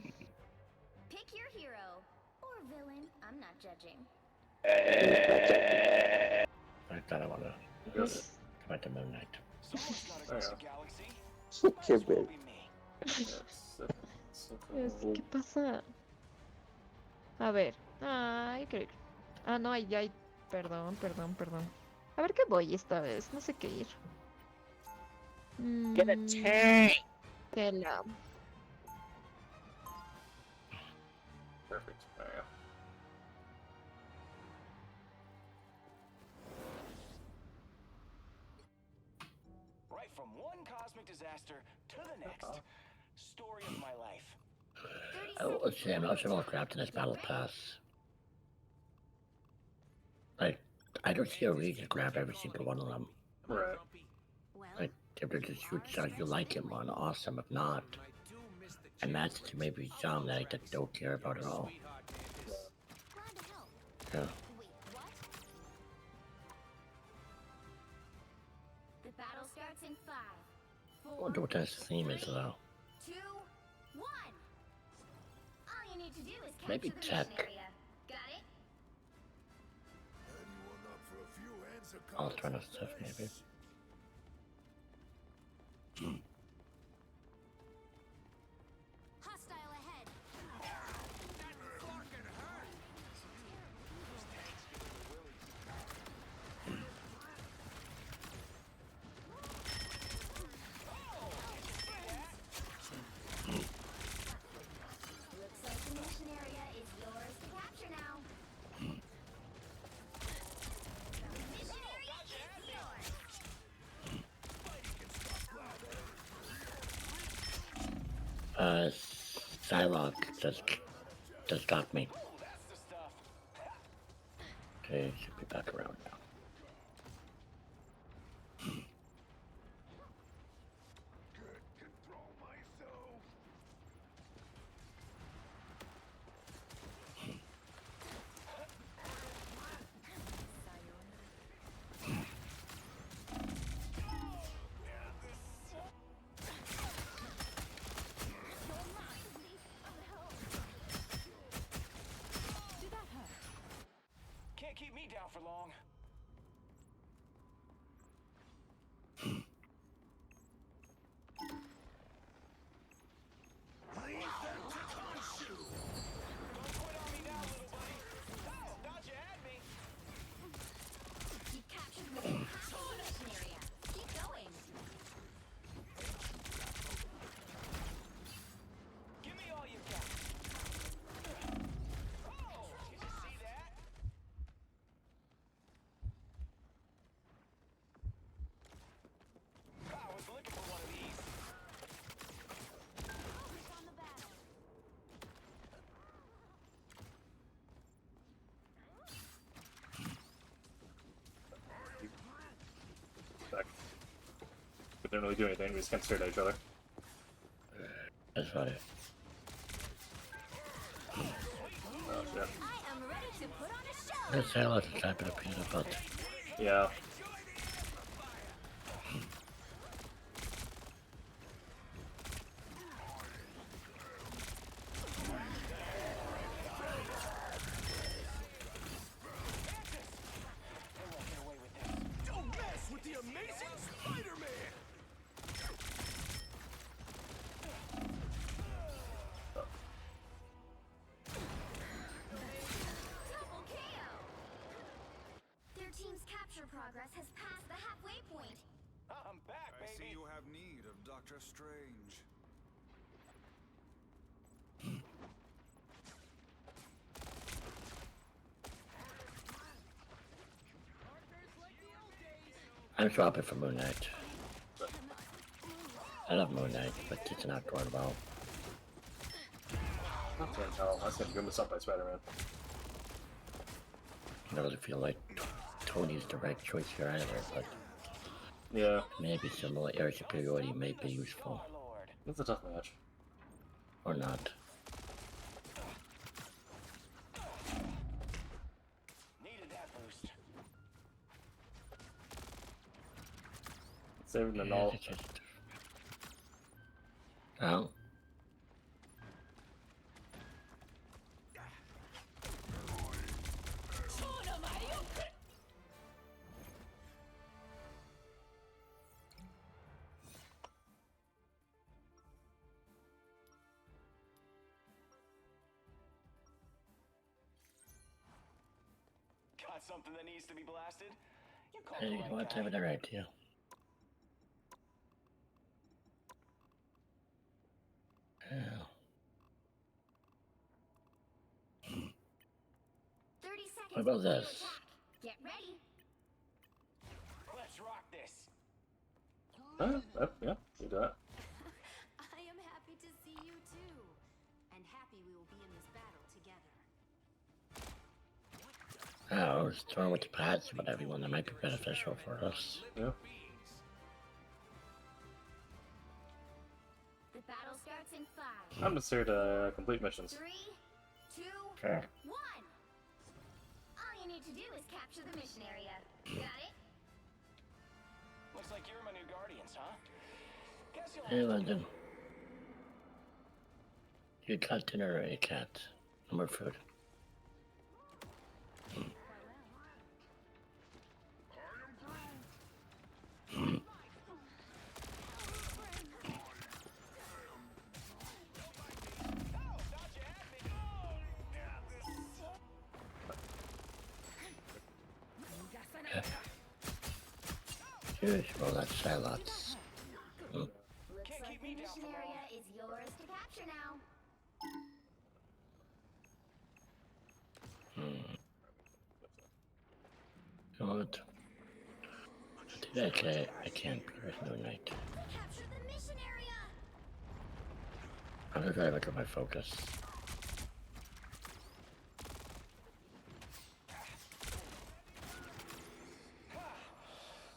Pick your hero or villain. I'm not judging. I thought I want to Yes. come back to Moon Knight. Someone's gotta Oh, go yeah. to Galaxy. Qué This will bello. be me. ¿Qué pasa? A ver. Ay, creo. Ah, no, ay, ay. Perdón. A ver qué voy esta vez. No sé qué ir. Get a tank! Que la. Perfect. There you go. Right from one cosmic disaster to the next. Story of my life. 30 Oh, let's seconds. see, I'm not sure what grabbed in this battle pass. Like, I don't see a reason to grab every single one of them. Right. Well, Like, if there's a shoot shot you like him on, awesome. If not, imagine maybe some that I just don't care about at all. glad to help. Yeah. Wait, what? The battle starts in 5, 4, I wonder what that theme is, though. 2, 1. All you need to do is capture Maybe the mission tech. area. Got it? Anyone up for a few hands of Alternate stuff, maybe. Hostile ahead. Looks like the mission area is yours to capture now. The mission area is yours. Psylocke just got me. That's the stuff. Okay, should be back around now. Can't control myself. Can't keep me down for long. Don't quit on me now, little buddy. Oh, thought you had me. You captured more than half of the mission area. Keep going. Give me all you got. Oh, did you see that? I was looking for one of these. Focus on the battle. Back. We don't really do anything, we just kind of stare at each other. As funny. Oh shit. I am ready to put on a show. This salad is typing a peanut butter. Yeah. Don't mess with the amazing Spider-Man! Double KO. Their team's capture progress has passed the halfway point. I'm back, I see baby. you have need of Doctor Strange. I'm swapping for Moon Knight. I love Moon Knight, but it's not going well. Not to tell. That's gonna give us up by Spider-Man. I don't really feel like Tony's the right choice here either, but Yeah, maybe some little air superiority may be useful. Lord. it's a tough match. Or not. Needed that boost. Saving the Yeah, null. it's just... Oh. Got something that needs to be blasted? You call Hey, the right what's guy. having the right idea? Yeah. 30 seconds. What about before you this? attack. Get ready. Let's rock this. Yeah, you do that. I am happy to see you too. And happy we will be in this battle together. Oh, I was throwing with the pads about everyone that might be beneficial for us. Yeah. The battle starts in 5, I'm just here to complete missions. 3, 2, Sure. 1. All you need to do is capture the mission area. Got it? Looks like you're my new guardians, huh? Guess you'll Hey, have to London. You got dinner or a cat? No more food. Huge, well, that's Silots. Looks like the mission area is yours to capture now. Good. Today I can't. There's no night. Capture the mission area. I'm gonna try to look at my focus.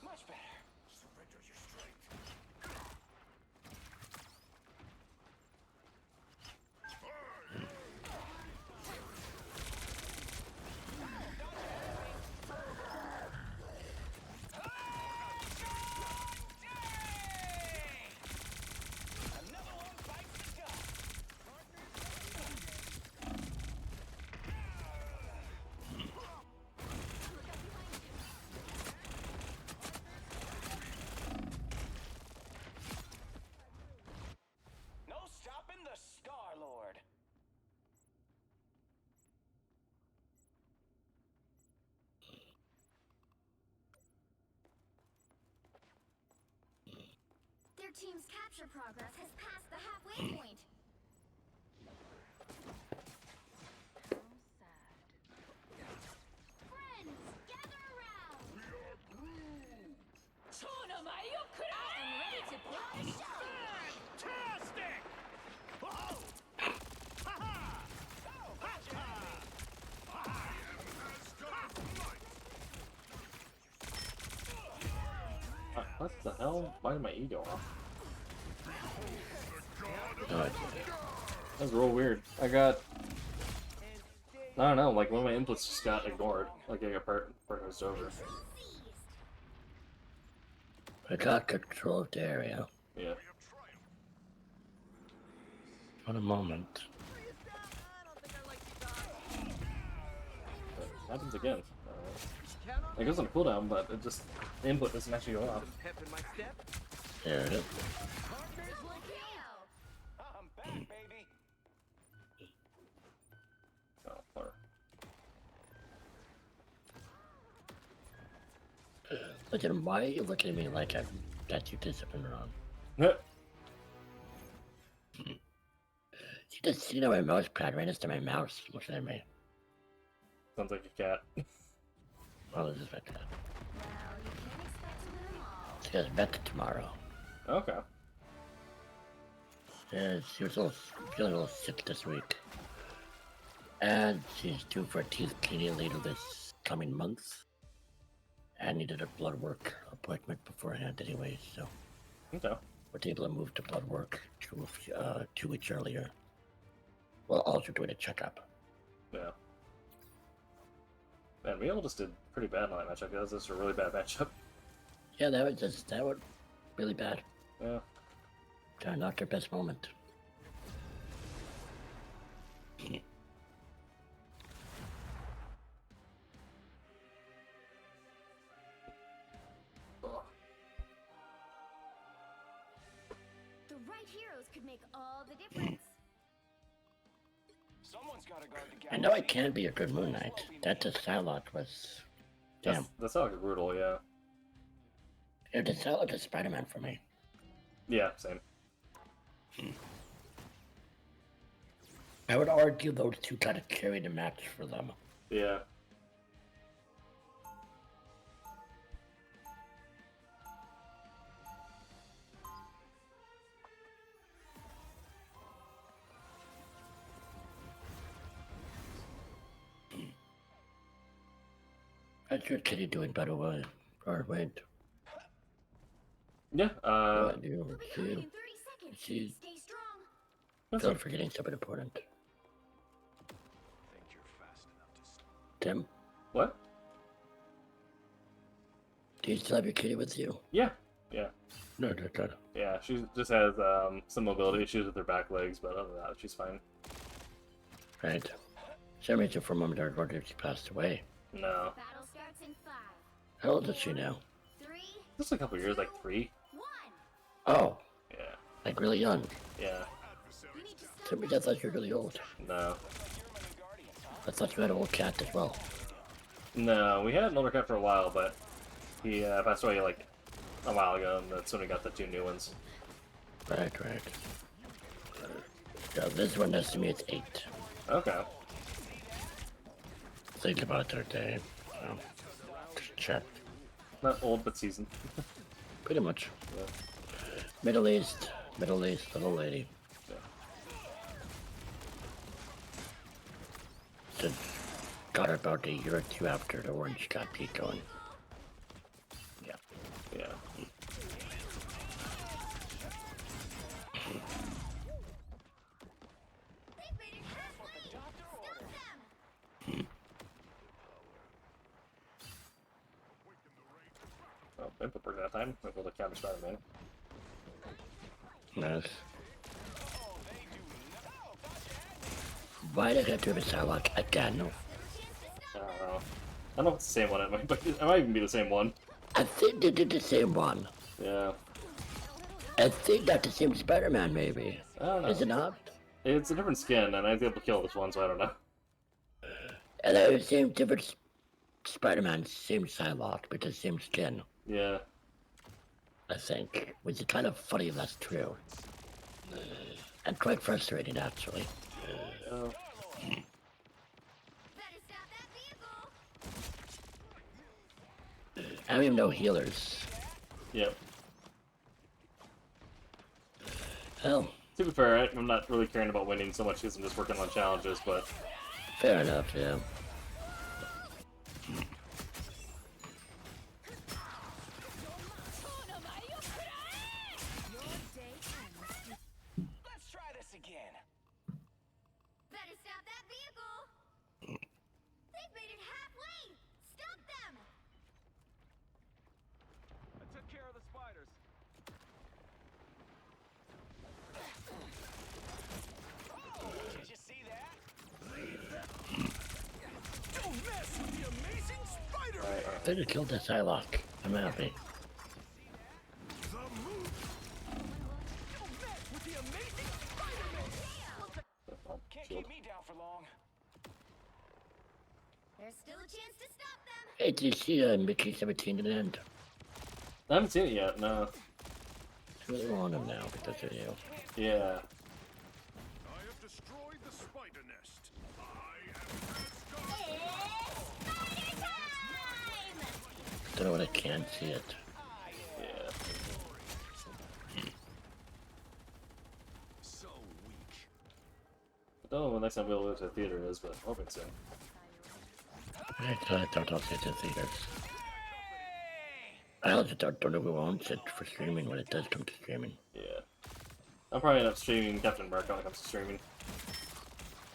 much better. Surrender your strength. Another one bites the dust. No stopping the Star-Lord. Their team's capture progress has passed the halfway point. Friends, gather around. I am ready to put on a show. Fantastic! Oh! Ha-ha! Ha-ha! I am as good as might! What the hell? Why did my ego off? The god No, That's real weird. I don't know, like one of my inputs just got ignored. Like I got part was over. I got control of the area. Yeah. For a moment. It happens again. It goes on cooldown, but it just the input doesn't actually go off. Pep in my step. There it is. I'm back, baby. Oh, or... Listen, why are you looking at me like I've got you disciplined wrong? You know my mouse pad right next to my mouse looking at me. Sounds like a cat. Well, this is my cat. Well, you can't expect to win them all. She has vet tomorrow. Okay. Yeah, she was feeling a little sick this week. And she's due for a teeth cleaning later this coming month. And needed a blood work appointment beforehand anyway, so Okay. we're able to move to blood work 2 weeks earlier. While also doing a checkup. Yeah. Man, we all just did pretty bad in that matchup. That was just a really bad matchup. Yeah, that was really bad. Yeah. Kind of not their best moment. The right heroes could make all the difference. Someone's got to guard the I know I can be a good Moon Knight. That the Psylocke was... Damn. That's not brutal, yeah. Yeah, the Psylocke is Spider-Man for me. Yeah, same. I would argue those two kind of carry the match for them. Yeah. How's your kitty doing, by the way? Or wait. Yeah, What do you In 30 see? seconds. She's Stay strong. that's still a, forgetting something important. Think you're fast enough to stop. Tim, what? do you still have your kitty with you? Yeah. Yeah. No, no, no. Yeah, she just has some mobility issues with her back legs, but other than that, she's fine. Right. Some reason for a moment I wondered if she passed away. No. Battle starts in 5, How old is she now? 3, Just a couple years, like 3. 1. Oh, Yeah. like really young. Yeah. You need to stop. To me, I thought you were really old. No. I thought you had an old cat as well. No, we had an older cat for a while, but he passed away like a while ago, and that's when we got the 2 new ones. Right, right. So this one has to me it's 8. Okay. Think about their day. So, just check. Not old, but seasoned. Pretty much. Yeah. Middle-aged little lady. Yeah. Just got her about a year or 2 after the orange got Pete going. Yeah. Yeah. They've made it halfway. Stop them. Oh, input break that time. Able to counter Spider-Man. Nice. Why did I do the Psylocke again? I don't know. I don't know if it's the same one. It might even be the same one. I think they did the same one. Yeah. I think that's the same Spider-Man, maybe. I don't know. Is it not? It's a different skin, and I was able to kill this one, so I don't know. And the same different Spider-Man, same Psylocke, but the same skin. Yeah. I think. Which is kind of funny if that's true. And quite frustrating, actually. Oh. Better stop that vehicle. I don't even know healers. Yep. Well, To be fair, I'm not really caring about winning so much because I'm just working on challenges, but fair enough, yeah. Let's try Alright, They just killed the Psylocke. I'm happy. The move. With the amazing Spider-Man! Can't keep me down for long. There's still a chance to stop them. Hey, did you see Mickey 17 at the end? I haven't seen it yet, no. We're on him now because of you. Yeah. I have destroyed the spider nest. I am It's spider time! Don't know when I can see it. Yeah. so weak. I don't know when the next time we'll go to the theater is, but I'm hoping soon. I don't see it in theaters. I also don't know who owns it for streaming when it does come to streaming. Yeah. I'm probably end up streaming Captain America when it comes to streaming.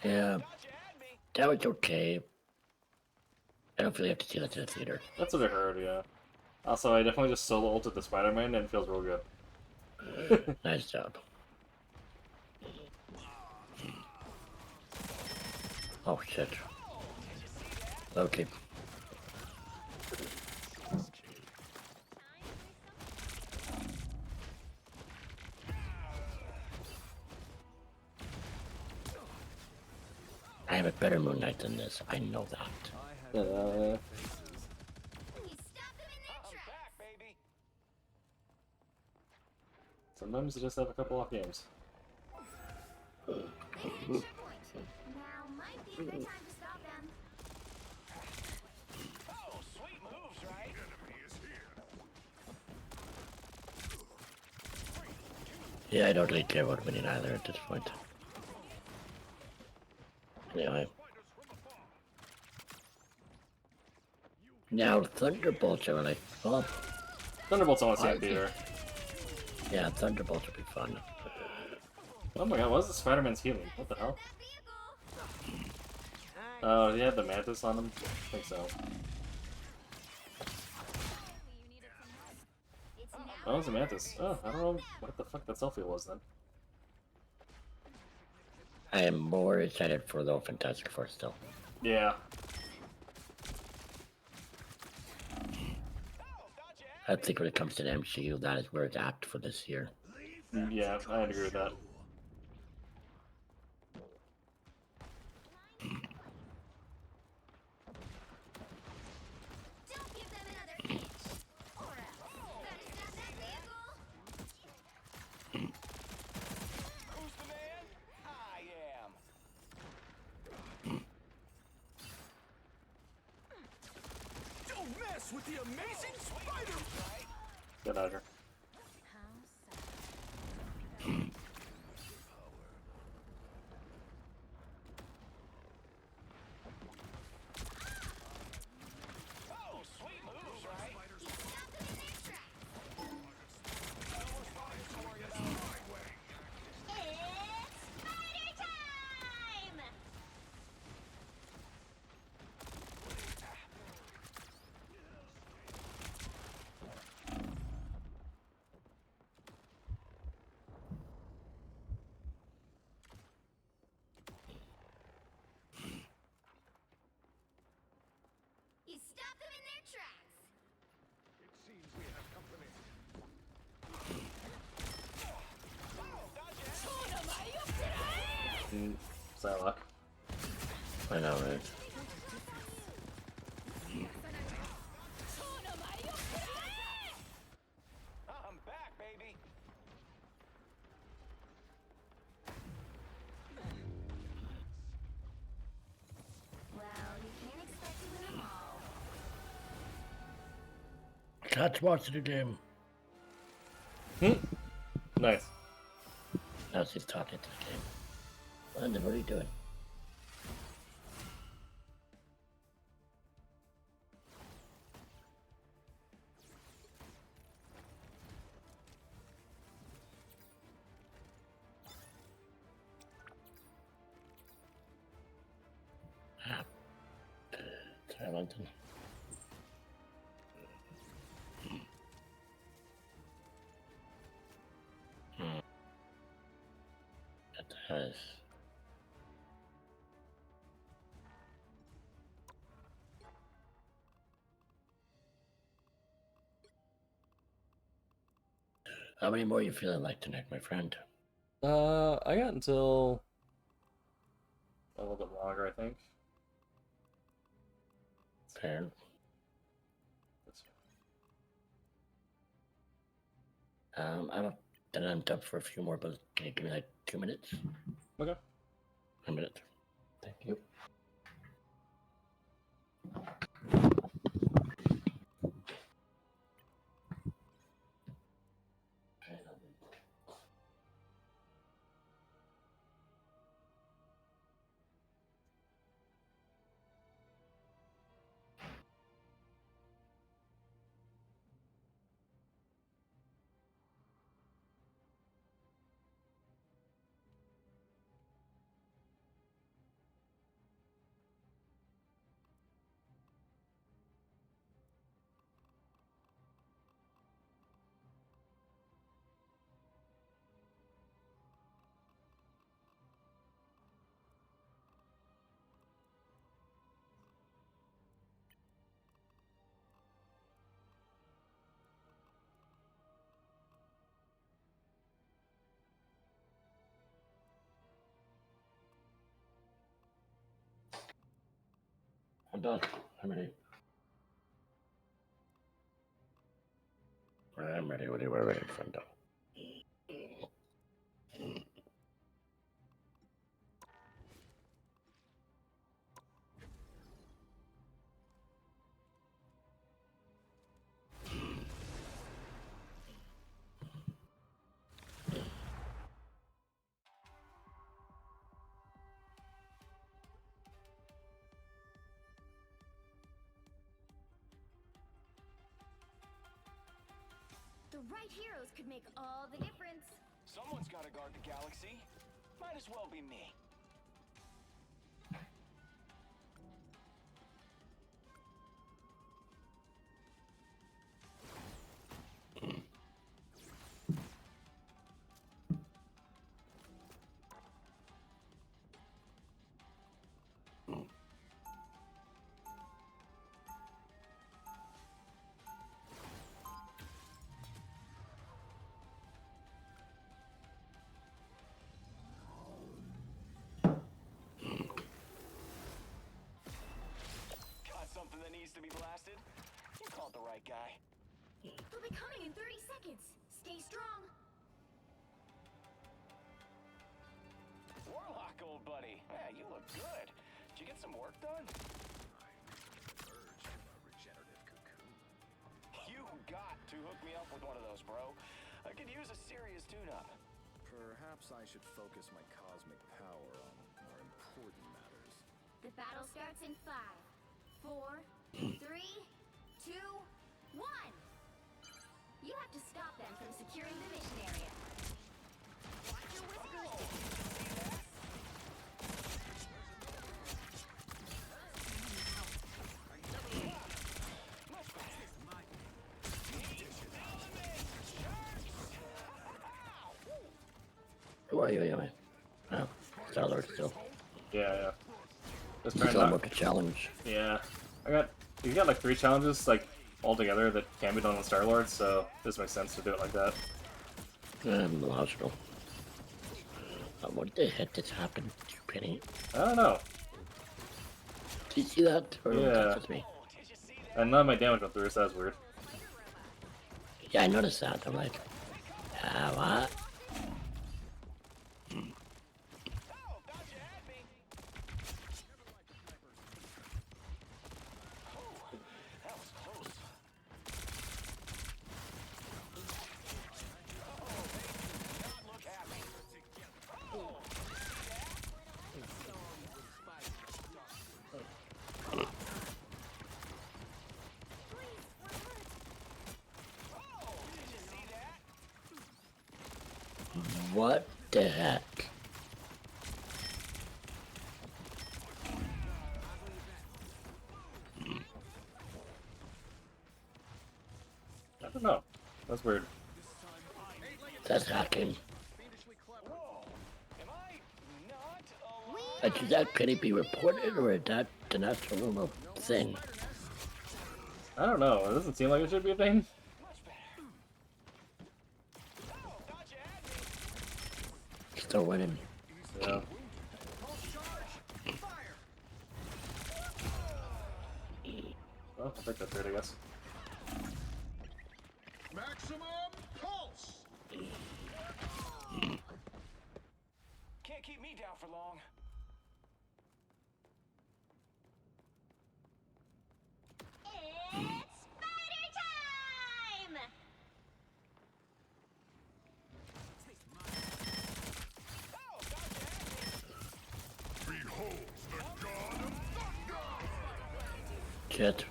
Yeah, that was okay. I don't really have to see that in the theater. That's what I heard, yeah. Also, I definitely just solo ulted the Spider-Man and it feels real good. Nice job. Oh shit. Okay. I have a better Moon Knight than this. I know that. Uh, You stop them in their I'm tracks. back, baby. sometimes you just have a couple off games. There's your point. Now might be a good time to stop them. Oh, sweet moves, right? enemy is here. Yeah, I don't really care about winning either at this point. Anyway. Now Thunderbolts are like, oh, Thunderbolts I want to see in theater. yeah, Thunderbolts would be fun. Oh my god, what is the Spider-Man's healing? What the hell? That vehicle. Oh, he had the Mantis on him? I think so. You needed some help. It's now. Oh, it was a Mantis. Oh, I don't know what the fuck that selfie was then. I am more excited for the Fantastic Four still. Yeah. I think when it comes to the MCU, that is where it's apt for this year. Yeah, I agree with that. Don't give them another inch. Or else. Better stop that vehicle. Who's the man? I am. Don't mess with the amazing spider! Get out of here. Oh, sweet moves, right? You stop them in their tracks. It's spider time! You stop them in their tracks. It seems we have company. Psylocke. I know, right? I'm back, baby. Well, you can't expect to win them all. Cat's watching the game. Nice. Now she's talking to the game. London, what are you doing? Ah. Sorry, London. It has. How many more are you feeling like tonight, my friend? I got until a little bit longer, I think. Fair. I'm up for a few more, but can you give me like 2 minutes? Okay. A minute. Thank you. I'm done. I'm ready. I'm ready. We're ready, friend. The right heroes could make all the difference. Someone's gotta guard the galaxy. Might as well be me. Got something that needs to be blasted? You called the right guy. They'll be coming in 30 seconds. Stay strong. Warlock, old buddy. Yeah, you look good. Did you get some work done? You got to hook me up with one of those, bro. I could use a serious tune-up. Perhaps I should focus my cosmic power on more important matters. The battle starts in 5, 4, 3, 2, 1. You have to stop them from securing the mission area. Watch your whiskers. Who are you anyway? Oh, Star-Lord still. Yeah. Just Still trying work a challenge. Yeah. You got like 3 challenges like all together that can be done on Star-Lord, so this makes sense to do it like that. Logical. What the heck just happened to Penny? I don't know. Did you see that? Or Yeah. that's just me? And none of my damage went through, so that's weird. Yeah, I noticed that. I'm like, what? What the heck? I don't know. That's weird. That's hacking. Am I not Should that Penny be reported, or is that the natural thing? I don't know. It doesn't seem like it should be a thing. much better? still winning. Yeah. Well, I'll take that trade, I guess. Maximum pulse. Can't keep me down for long. It's spider time! Oh, gotcha. Behold the god of thunder. Shit.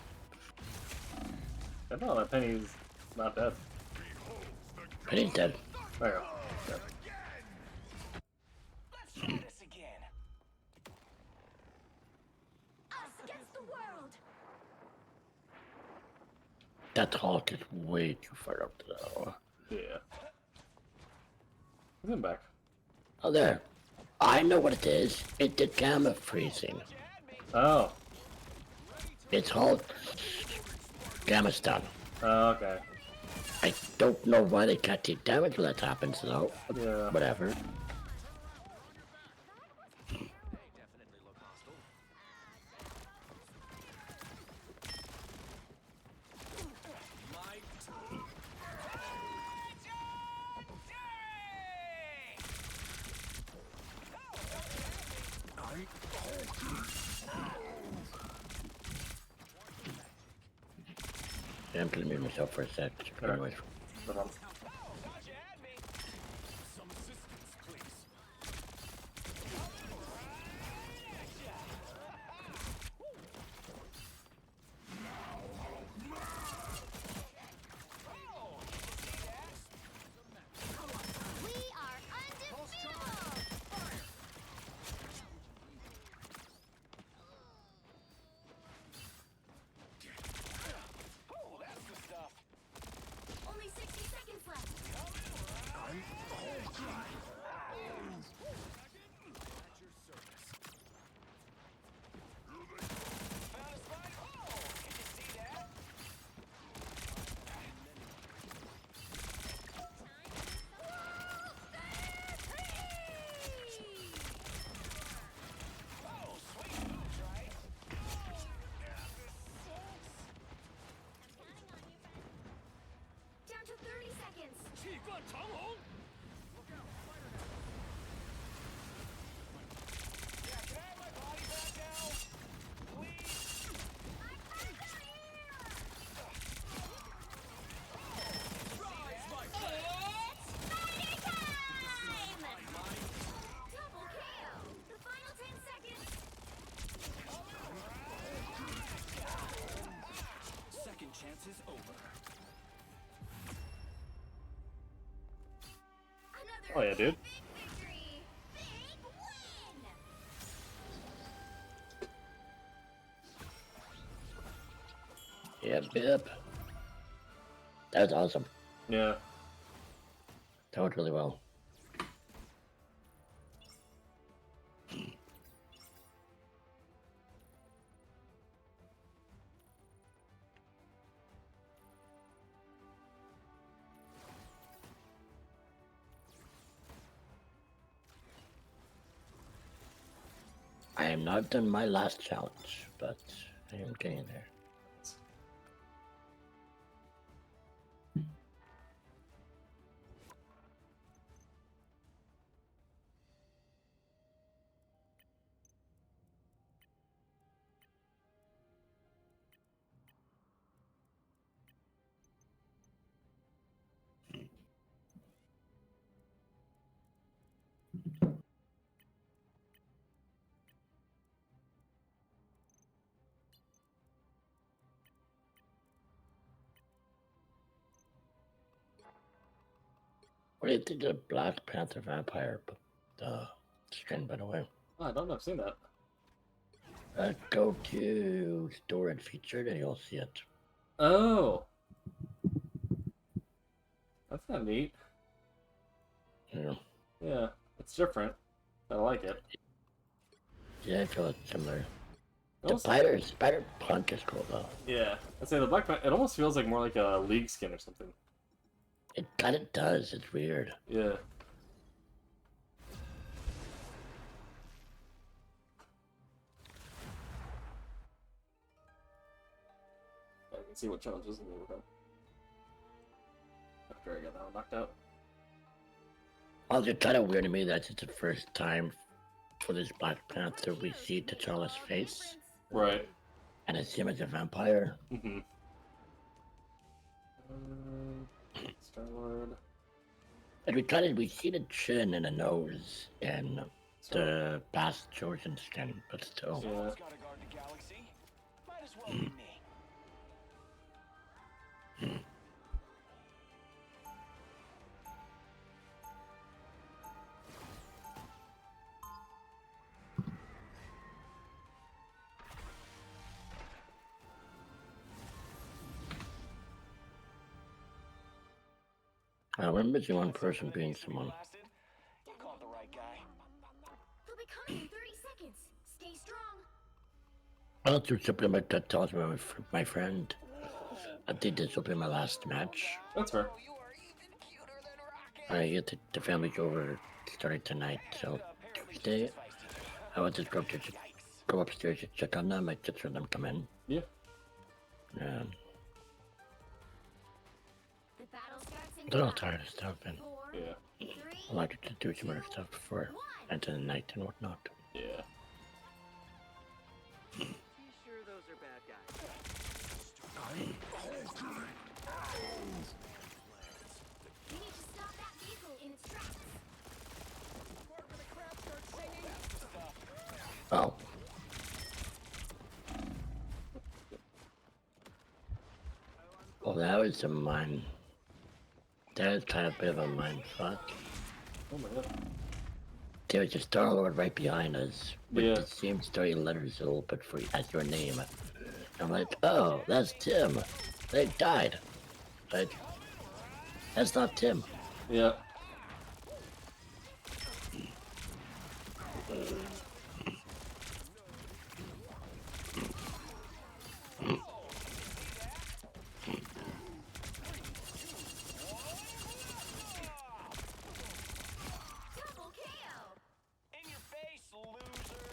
I know that Penny's not dead. Penny's dead. There you go. Yep. Let's try this again. Us against the world! That Hulk is way too far up though. Yeah. He's in back. Oh, there. I know what it is. It did gamma freezing. Oh. It's Hulk. Gamma stun. Oh, okay. I don't know why they can't take damage when that happens though. Yeah. Whatever. I'm gonna mute myself for a sec. Alright. Anyways. No problem. Some assistance, please. We are undefeatable! Oh, that's the stuff. Only 60 seconds left. Found a spot. Oh, can you see that? Oh, sweet moves, right? Down to 30 seconds. 气贯长虹。 Yeah, can I have my body back now? Please? It's spider time! Double kill! The final 10 seconds. Second chance is over. Another Oh, yeah, dude. big victory! Big win! Yeah, Bip. That was awesome. Yeah. That went really well. I am not done my last challenge, but I am getting there. What do you think of Black Panther Vampire skin, by the way? Oh, I don't know. I've seen that. Go to Store and Featured and you'll see it. Oh. That's not neat. Yeah, Yeah. It's different. I like it. yeah, I feel it's similar. The Almost- spider punch is cool though. Yeah. I'd say the Black Panther, it almost feels like more like a League skin or something. It kind of does. It's weird. Yeah. Let's see what challenges we work on. After I get that one knocked out. Also, it's kind of weird to me that it's the first time for this Black Panther we see T'Challa's face. Right. And it's him as a vampire. Mm-hmm. Star-Lord. And we see the chin and the nose and the past chosen skin, but still. Yeah. Someone's gotta guard the galaxy. Might as well be me. We're missing one person being someone. You called the right guy. They'll be coming in 30 seconds. Stay strong. I'll do something like that tells me my friend. I think this will be my last match. That's fair. You are even cuter than Rocket. I get the family's over starting tonight, so Tuesday. I will just go upstairs to check on them. I just heard them come in. Yeah. Um, The battle starts in they're all 5, tired of stuff, and 4, Yeah. 3, I like to do some other stuff before into the night and whatnot. Yeah. You sure those are bad guys? We need to stop that vehicle in its tracks. Oh. Well, that was a mind. That was kind of a bit of a mind fuck. Oh my god. There was a Star-Lord right behind us with Yeah. the same story letters a little bit for as your name. I'm like, oh, that's Tim. They died. But that's not Tim. Yeah. Double KO. In your face, loser.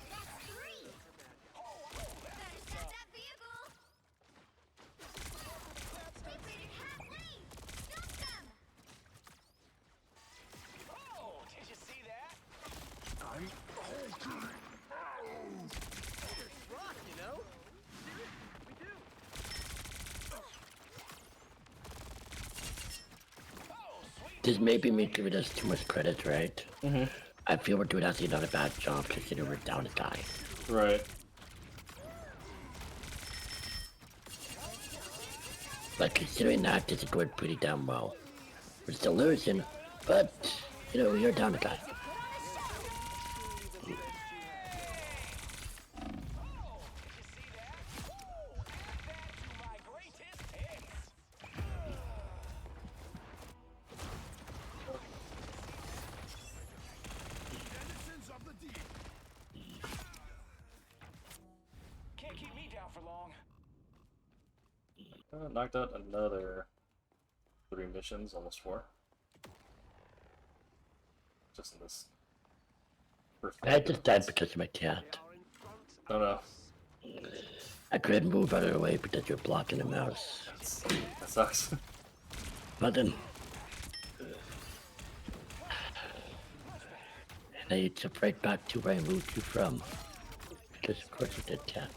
That's 3. Better stop that vehicle. Separated halfway. Stop them. Oh, did you see that? Rock, you know? We do. Oh, sweet. This may be me giving us too much credit, right? Mm-hmm. I feel we're doing actually not a bad job considering we're down a guy. Right. But considering that, this is going pretty damn well. We're still losing, but, you know, you're down a guy. My greatest hits. Denizens of the deep. Can't keep me down for long. Knocked out another 3 missions, almost 4. Just in this first. I just died because of my cat. Oh no. I couldn't move out of the way because you're blocking the mouse. That sucks. Button. And I jump right back to where I moved you from. Because of course you did, cat.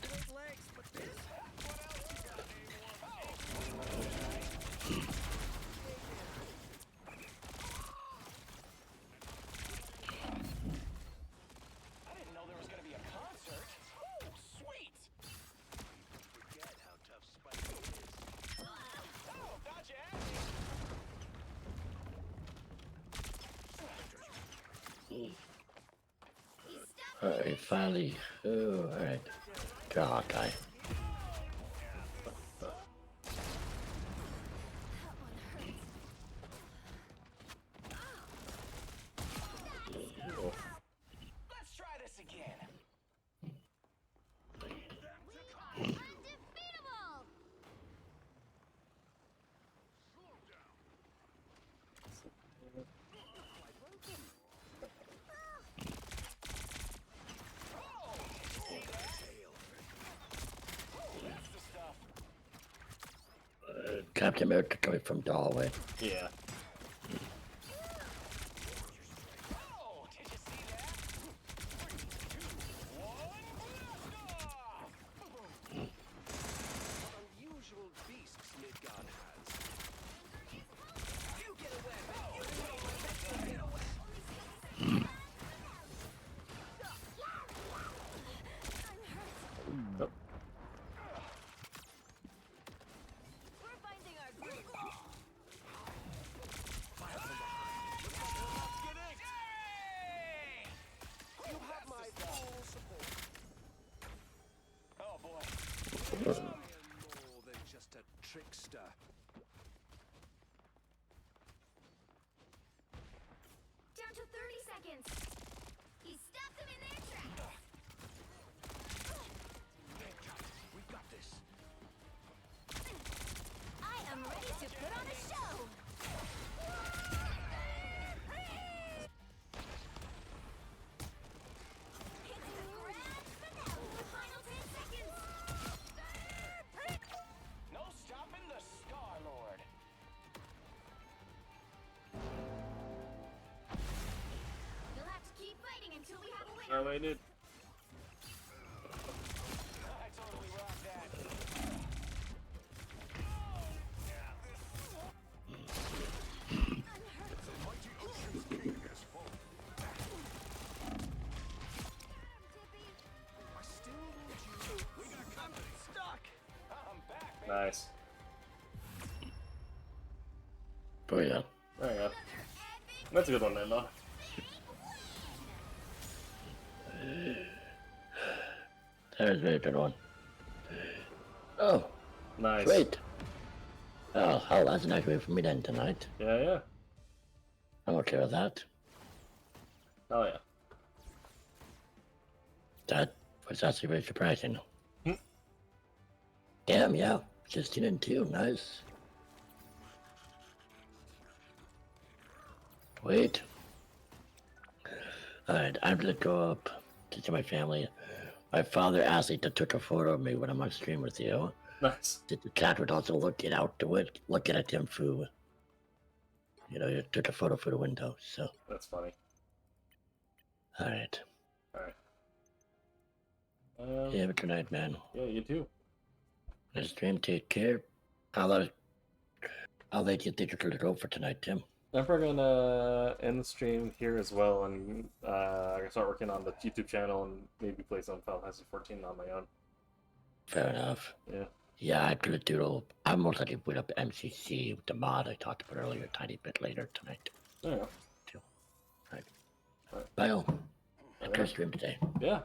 I didn't know there was gonna be a concert. Oh, sweet. Forget how tough Spidey is. Oh, thought you had me. Alright, finally. Oh, alright. God, guy. Let's try this again. Undebeatable. Captain America coming from the hallway. Yeah. Oh, did you see that? 3, 2, 1, blast off! Unusual beasts Midgard has. You get a weapon. You get a weapon. You get a weapon. Nope. We're finding our groove. Fire from behind. Get it! You have my full support. Oh boy. I am more than just a trickster. Down to 30 seconds. He stopped them in their tracks. We got this. I am ready to put on a show. It's the grand finale. The final 10 seconds. No stopping the Star-Lord. You'll have to keep fighting until we have a winner. Violated. I totally rocked that. The mighty Ocean's King has fallen. I still need you. We got company. Stuck. I'm back, baby. Nice. Oh yeah. There you go. That's a good one, then, though. That was a very good one. Oh, Nice. great. Oh, hell, that's a nice way for me then tonight. Yeah, yeah. I'm okay with that. Oh, yeah. That was actually very surprising. Hmm. Damn, yeah. 16 and 2, nice. Wait. Alright, I'm gonna go up to see my family. My father asked me to take a photo of me when I'm on stream with you. Nice. The cat would also look it out to it, looking at him through, you know, you took a photo through the window, so. That's funny. Alright. Alright. Yeah, have a good night, man. Yeah, you too. Nice stream, take care. I'll let you think you're gonna go for tonight, Tim. I'm probably gonna end the stream here as well, and I can start working on the YouTube channel and maybe play some Final Fantasy 14 on my own. Fair enough. Yeah. Yeah, I'm gonna do. I'm most likely put up MCC with the mod I talked about earlier, a tiny bit later tonight. There you go. Right. Alright. Bye all. Alright. Good stream today. Yeah.